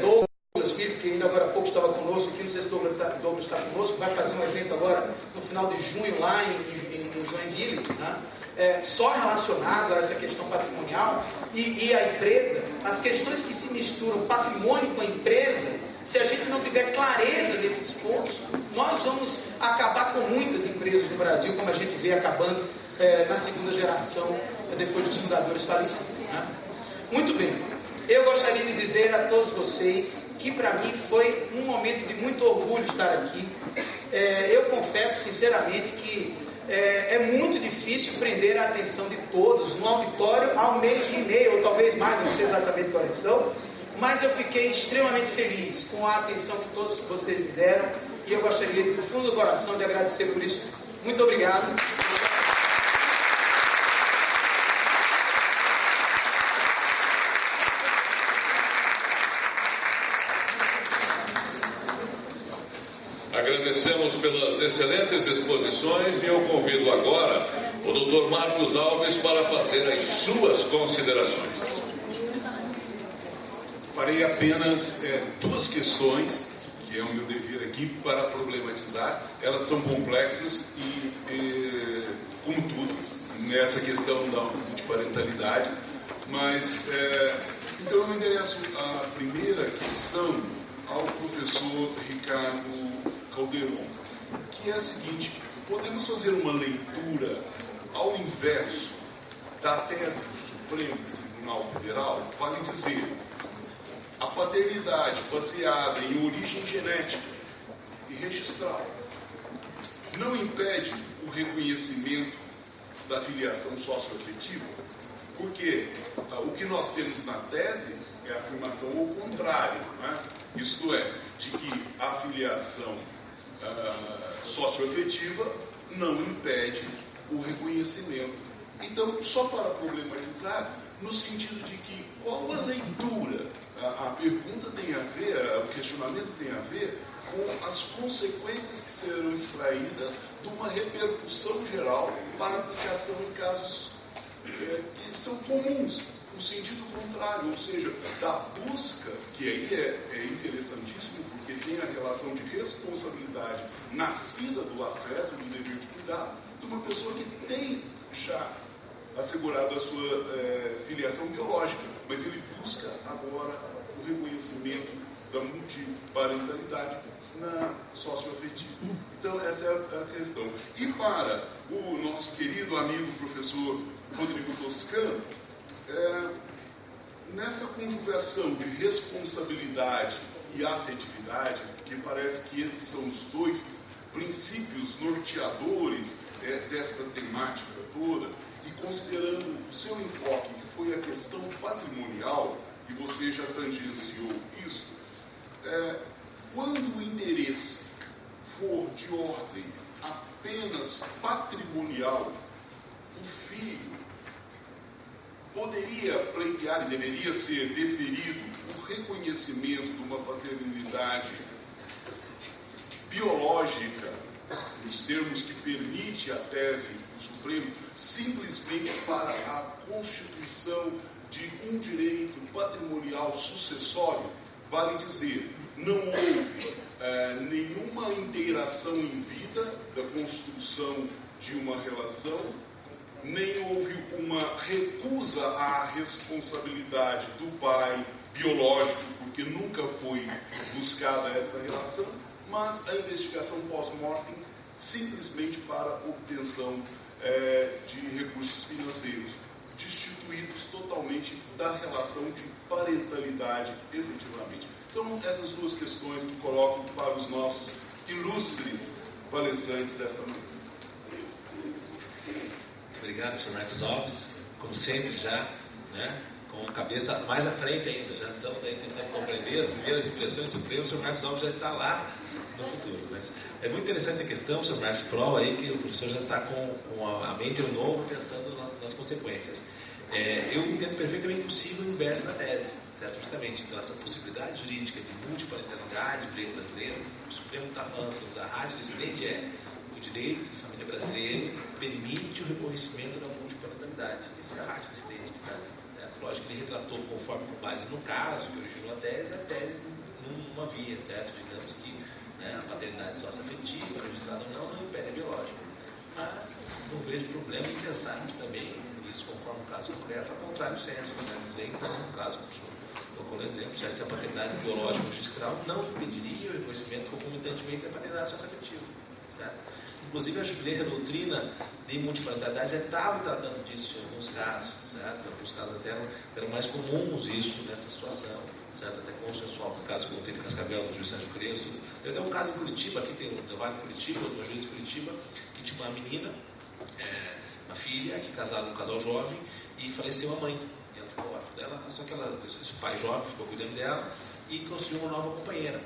Douglas Filho, que ainda agora há pouco estava conosco aqui, não sei se Douglas está conosco, vai fazer um evento agora no final de junho lá em Joinville, né? Só relacionado a essa questão patrimonial e a empresa. As questões que se misturam patrimônio com a empresa, se a gente não tiver clareza nesses pontos, nós vamos acabar com muitas empresas no Brasil, como a gente vê acabando na segunda geração, depois dos fundadores falecidos, né? Muito bem, eu gostaria de dizer a todos vocês que para mim foi um momento de muito orgulho estar aqui. Eu confesso sinceramente que é muito difícil prender a atenção de todos no auditório ao meio-dia, ou talvez mais, não sei exatamente qual são, mas eu fiquei extremamente feliz com a atenção que todos vocês me deram, e eu gostaria, do fundo do coração, de agradecer por isso. Muito obrigado. Agradecemos pelas excelentes exposições e eu convido agora o Dr. Marcos Alves para fazer as suas considerações. Farei apenas duas questões, que é o meu dever aqui, para problematizar. Elas são complexas e como tudo, nessa questão da multiparentalidade. Mas, então eu endereço a primeira questão ao professor Ricardo Calderon, que é a seguinte: podemos fazer uma leitura ao inverso da tese do Supremo Tribunal Federal? Vale dizer, a paternidade baseada em origem genética e registral não impede o reconhecimento da filiação socioafetiva, porque o que nós temos na tese é a afirmação ao contrário, né? Isto é, de que a filiação socioafetiva não impede o reconhecimento. Então, só para problematizar, no sentido de que qual a leitura, a pergunta tem a ver, o questionamento tem a ver com as consequências que serão extraídas de uma repercussão geral para aplicação em casos que são comuns, no sentido contrário, ou seja, da busca, que aí é interessantíssimo, porque tem a relação de responsabilidade nascida do afeto, do dever de cuidar, de uma pessoa que tem já assegurado a sua filiação biológica, mas ele busca agora o reconhecimento da multiparentalidade na socioafetiva. Então, essa é a questão. E para o nosso querido amigo professor Rodrigo Toscano, nessa conjugação de responsabilidade e afetividade, que parece que esses são os dois princípios norteadores desta temática toda, e considerando o seu enfoque, que foi a questão patrimonial, e você já tangenciou isso, quando o interesse for de ordem apenas patrimonial, o filho poderia pleitear e deveria ser deferido o reconhecimento de uma paternidade biológica, nos termos que permite a tese do Supremo, simplesmente para a constituição de um direito patrimonial sucessório. Vale dizer, não houve nenhuma inteiração em vida da construção de uma relação, nem houve uma recusa à responsabilidade do pai biológico, porque nunca foi buscada esta relação, mas a investigação pós-mortem simplesmente para obtenção de recursos financeiros, destituídos totalmente da relação de parentalidade efetivamente. São essas duas questões que coloco para os nossos ilustres palestrantes desta manhã. Obrigado, Sr. Marcos Alves. Como sempre, já, né, com a cabeça mais à frente ainda. Já estamos aí tentando compreender as primeiras impressões do Supremo. O Sr. Marcos Alves já está lá no futuro. Mas é muito interessante a questão, Sr. Marcos, prova aí que o professor já está com a mente no novo, pensando nas consequências. Eu entendo perfeitamente possível o inverso da tese, certo? Justamente, então, essa possibilidade jurídica de multiparentalidade, direito brasileiro, o Supremo está falando que a rádio incidente o direito de família brasileiro permite o reconhecimento da multiparentalidade. Esse é a rádio incidente, tá? Lógico que ele retratou conforme com base no caso que originou a tese não havia, certo? Digamos que a paternidade socioafetiva, registrada ou não impede a biológica. Mas não vejo problema em pensarmos também isso conforme o caso concreto, ao contrário senso, dizer, então, no caso, por exemplo, se a paternidade biológica registral não impediria o reconhecimento concomitantemente da paternidade socioafetiva, certo? Inclusive, a jurisprudência da doutrina de multiparentalidade já estava tratando disso em alguns casos, certo? Em alguns casos até eram mais comuns isso nessa situação, certo? Até consensual, no caso que eu contei de Cascavel, do juiz Sérgio Crespo. Tem até um caso em Curitiba, aqui tem o Vale de Curitiba, uma juiz de Curitiba, que tinha uma menina, uma filha, que casava com um casal jovem, e faleceu a mãe. E ela ficou órfã dela, só que esse pai jovem ficou cuidando dela e construiu uma nova companheira.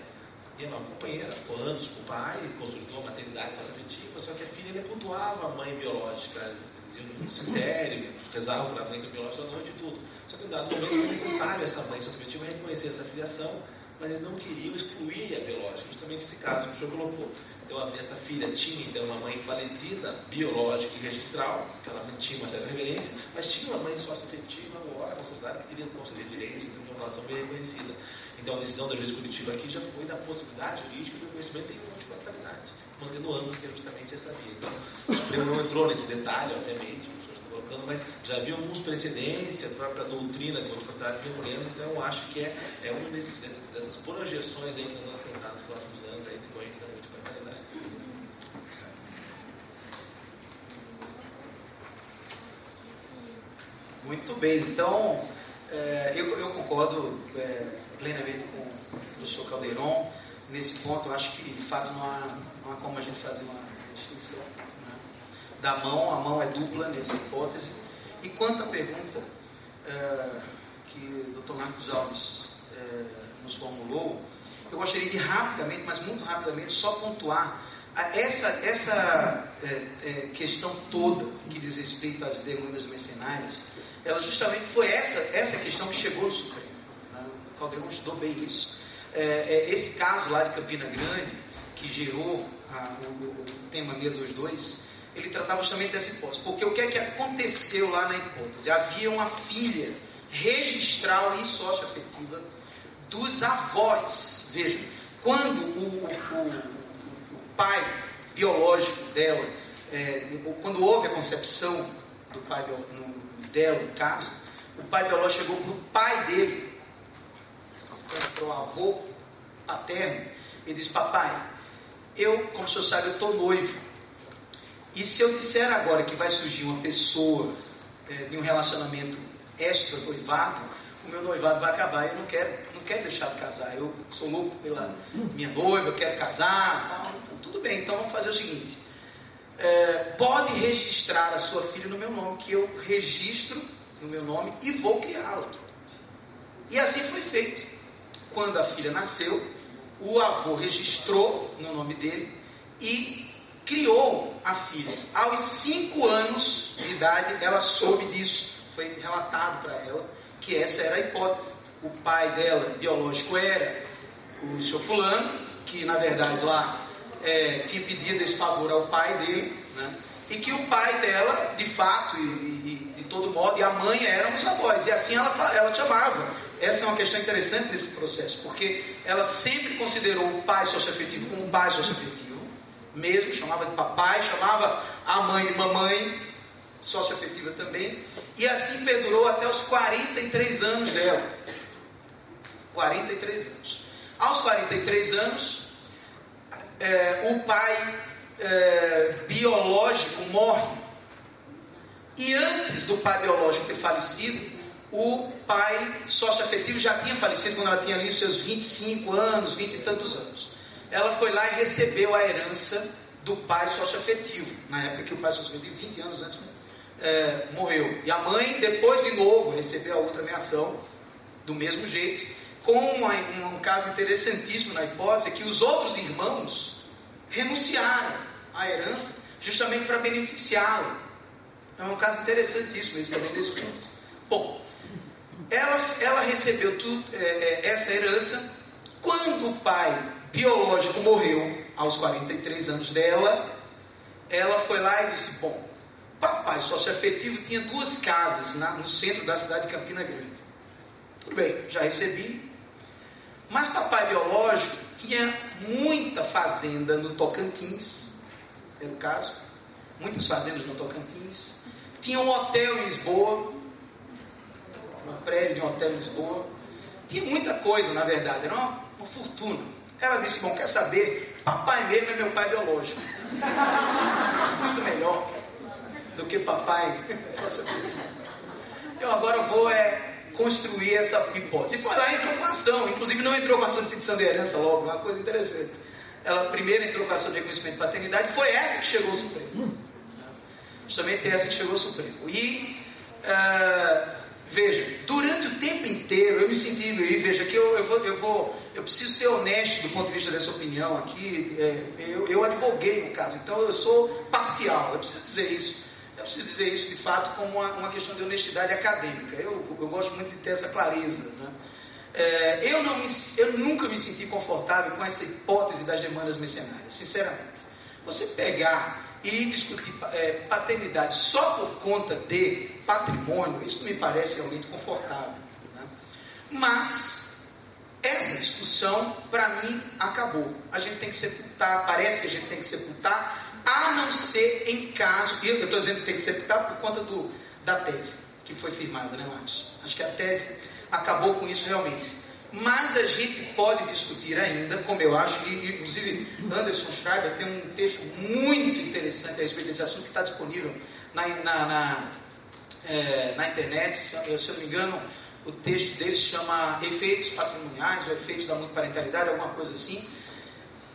E a nova companheira ficou anos com o pai, consolidou a maternidade afetiva, só que a filha ainda cultuava a mãe biológica, eles iam no cemitério, rezavam para a mãe biológica à noite e tudo. Só que em dado momento foi necessário essa mãe afetiva reconhecer essa filiação mas eles não queriam excluir a biológica, justamente esse caso que o senhor colocou. Então, essa filha tinha, então, uma mãe falecida, biológica e registral, que ela não tinha uma certa reverência, mas tinha uma mãe sócio-afetiva agora, a sociedade que queria conceder direitos, então, uma relação bem reconhecida. Então, a decisão da juiz Curitiba aqui já foi da possibilidade jurídica do reconhecimento em multiparentalidade, mantendo ambos, que é justamente essa via. Então, o Supremo não entrou nesse detalhe, obviamente, o senhor está colocando, mas já havia alguns precedentes, a própria doutrina de multiparentalidade recolhendo, então eu acho que é uma dessas projeções aí que nós vamos enfrentar nos próximos anos, aí, depois da multiparentalidade. Muito bem, então eu concordo plenamente com o professor Calderon. Nesse ponto, eu acho que de fato não há como a gente fazer uma distinção, né, da mão. A mão é dupla nessa hipótese. E quanto à pergunta que o Dr. Marcos Alves nos formulou, eu gostaria de rapidamente, mas muito rapidamente, só pontuar essa questão toda que diz respeito às demandas mercenárias. Ela justamente foi essa questão que chegou no Supremo, né? O Calderon estudou bem isso. Esse caso lá de Campina Grande, que gerou o tema 622, ele tratava justamente dessa hipótese. Porque o que é que aconteceu lá na hipótese? Havia uma filha registral e socioafetiva dos avós. Vejam, quando o pai biológico dela, quando houve a concepção do pai dela, no caso, o pai biológico chegou para o pai dele, para o avô paterno, e disse: papai, como o senhor sabe, eu estou noivo, e se eu disser agora que vai surgir uma pessoa de um relacionamento extra-noivado, o meu noivado vai acabar. Eu não quero deixar de casar, eu sou louco pela minha noiva, eu quero casar, tal. Então, tudo bem, então vamos fazer o seguinte: pode registrar a sua filha no meu nome, que eu registro no meu nome e vou criá-la. E assim foi feito. Quando a filha nasceu, o avô registrou no nome dele e criou a filha. Aos 5 anos de idade, ela soube disso. Foi relatado para ela que essa era a hipótese. O pai dela, biológico, era o seu fulano, que na verdade lá tinha pedido esse favor ao pai dele, né? E que o pai dela, de fato, e de todo modo, e a mãe eram os avós. E assim ela chamava. Essa é uma questão interessante nesse processo, porque ela sempre considerou o pai socioafetivo como um pai socioafetivo, mesmo chamava de papai, chamava a mãe de mamãe, socioafetiva também, e assim perdurou até os 43 anos dela. 43 anos. Aos 43 anos, o pai biológico morre. E antes do pai biológico ter falecido, o pai socioafetivo já tinha falecido quando ela tinha ali os seus 25 anos, 20 e tantos anos. Ela foi lá e recebeu a herança do pai socioafetivo, na época que o pai socioafetivo, 20 anos antes, morreu. E a mãe, depois de novo, recebeu a outra ameação, do mesmo jeito, com um caso interessantíssimo na hipótese, que os outros irmãos renunciaram à herança justamente para beneficiá-la. É um caso interessantíssimo esse também desse ponto. Bom, ela recebeu essa herança. Quando o pai biológico morreu, aos 43 anos dela, ela foi lá e disse: bom, papai socioafetivo tinha 2 casas no centro da cidade de Campina Grande. Tudo bem, já recebi. Mas papai biológico tinha muita fazenda no Tocantins, era o caso, muitas fazendas no Tocantins. Tinha um hotel em Lisboa, uma prédio de um hotel em Lisboa. Tinha muita coisa, na verdade, era uma fortuna. Ela disse: bom, quer saber? Papai mesmo é meu pai biológico. Muito melhor do que papai. Eu agora vou construir essa hipótese. E foi lá e entrou com ação. Inclusive não entrou com ação de petição de herança logo, uma coisa interessante. Ela primeiro entrou com ação de reconhecimento de paternidade. Foi essa que chegou ao Supremo. Justamente essa que chegou ao Supremo. E veja, durante o tempo inteiro eu me senti, e veja que eu preciso ser honesto do ponto de vista dessa opinião aqui. Eu advoguei no caso, então eu sou parcial. Eu preciso dizer isso. Eu preciso dizer isso de fato como uma questão de honestidade acadêmica. Eu gosto muito de ter essa clareza, né? Eu nunca me senti confortável com essa hipótese das demandas mercenárias, sinceramente. Você pegar e discutir paternidade só por conta de patrimônio, isso me parece realmente confortável, né? Mas essa discussão, para mim, acabou. A gente tem que sepultar, parece que a gente tem que sepultar, a não ser em caso, e eu estou dizendo que tem que sepultar por conta da tese que foi firmada, né, Marcos? Acho que a tese acabou com isso realmente. Mas a gente pode discutir ainda, como eu acho, e inclusive Anderson Schreiber tem um texto muito interessante a respeito desse assunto que está disponível na internet, se eu não me engano, o texto dele se chama Efeitos Patrimoniais ou Efeitos da Multiparentalidade, alguma coisa assim.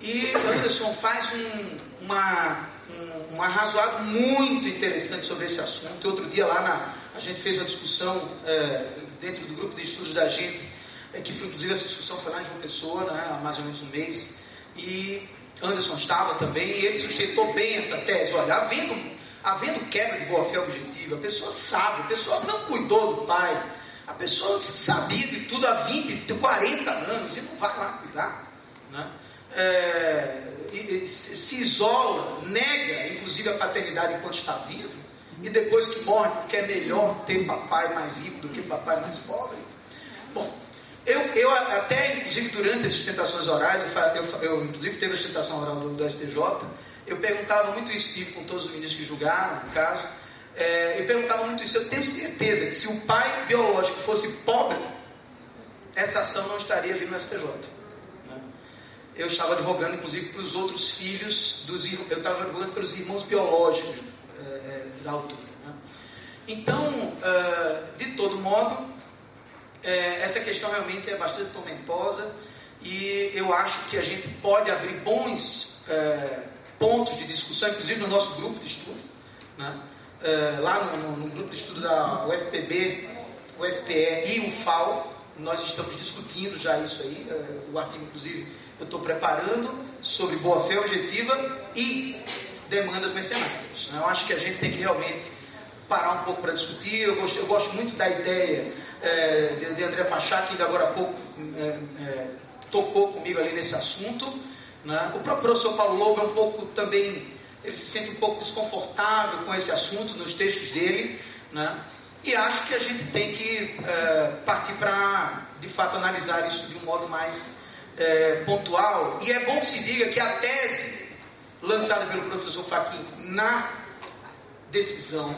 E Anderson faz um arrazoado muito interessante sobre esse assunto. Outro dia lá a gente fez uma discussão dentro do grupo de estudos da gente, que foi, inclusive essa discussão foi lá em João Pessoa, né, há mais ou menos um mês, e Anderson estava também, e ele sustentou bem essa tese. Olha, havendo quebra de boa-fé objetiva, a pessoa sabe, a pessoa não cuidou do pai, a pessoa sabia de tudo há 20, 40 anos, e não vai lá cuidar, né? Se isola, nega inclusive a paternidade enquanto está vivo, e depois que morre, porque é melhor ter papai mais rico do que papai mais pobre. Bom, eu até, inclusive, durante as sustentações orais, eu inclusive teve a sustentação oral do STJ, eu perguntava muito isso, estive com todos os ministros que julgaram, no caso, eu perguntava muito isso. Eu tenho certeza que se o pai biológico fosse pobre, essa ação não estaria ali no STJ. Né? Eu estava advogando, inclusive, para os outros filhos, eu estava advogando pelos irmãos biológicos da autora. Né? Então, de todo modo, essa questão realmente é bastante tormentosa e eu acho que a gente pode abrir bons pontos de discussão, inclusive no nosso grupo de estudo, né? Lá no grupo de estudo da UFPB, UFPE e UFAL, nós estamos discutindo já isso aí, o artigo, inclusive, eu estou preparando sobre boa-fé objetiva e demandas mercenárias. Né? Eu acho que a gente tem que realmente parar um pouco para discutir. Eu gosto muito da ideia de André Pachá, que ainda agora há pouco tocou comigo ali nesse assunto. Né? O próprio professor Paulo Lobo é um pouco também, ele se sente um pouco desconfortável com esse assunto nos textos dele, né? E acho que a gente tem que partir para, de fato, analisar isso de um modo mais pontual. E é bom que se diga que a tese lançada pelo professor Fachin na decisão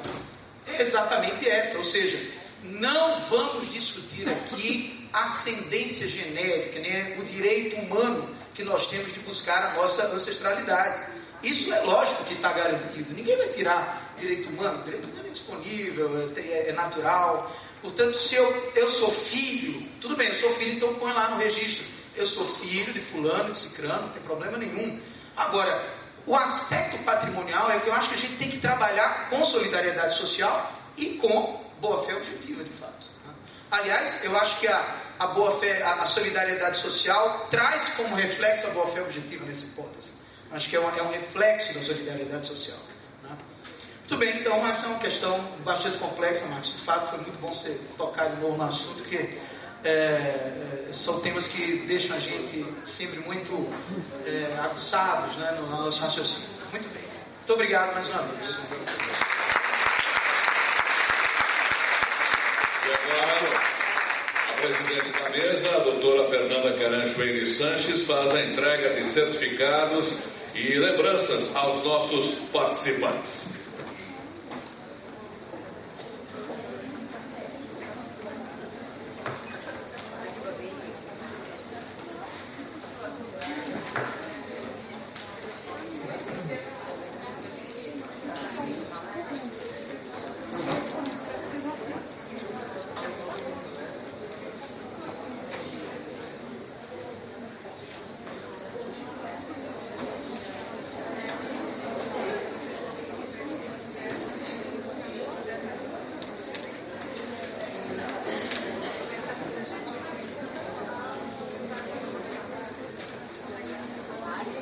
é exatamente essa, ou seja, não vamos discutir aqui ascendência genética, né, o direito humano que nós temos de buscar a nossa ancestralidade. Isso é lógico que está garantido, ninguém vai tirar direito humano é disponível, é natural. Portanto, se eu sou filho, tudo bem, eu sou filho, então põe lá no registro, eu sou filho de fulano, de cicrano, não tem problema nenhum. Agora, o aspecto patrimonial é que eu acho que a gente tem que trabalhar com solidariedade social e com boa-fé objetiva, de fato. Aliás, eu acho que a boa-fé, a solidariedade social traz como reflexo a boa-fé objetiva nessa hipótese. Acho que é um reflexo da solidariedade social. Né? Muito bem, então essa é uma questão bastante complexa, mas de fato foi muito bom você tocar de novo no assunto, porque são temas que deixam a gente sempre muito aguçados, né, no nosso raciocínio. Muito bem, muito obrigado mais uma vez. E agora, a presidente da mesa, a doutora Fernanda Caranchoeira Sanches, faz a entrega de certificados e lembranças aos nossos participantes.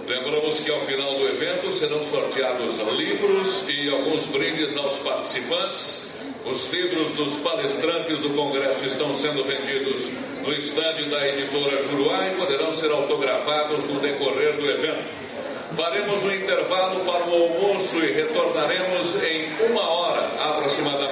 Lembramos que ao final do evento serão sorteados livros e alguns brindes aos participantes. Os livros dos palestrantes do Congresso estão sendo vendidos no estande da editora Juruá e poderão ser autografados no decorrer do evento. Faremos um intervalo para o almoço e retornaremos em 1 hora aproximadamente.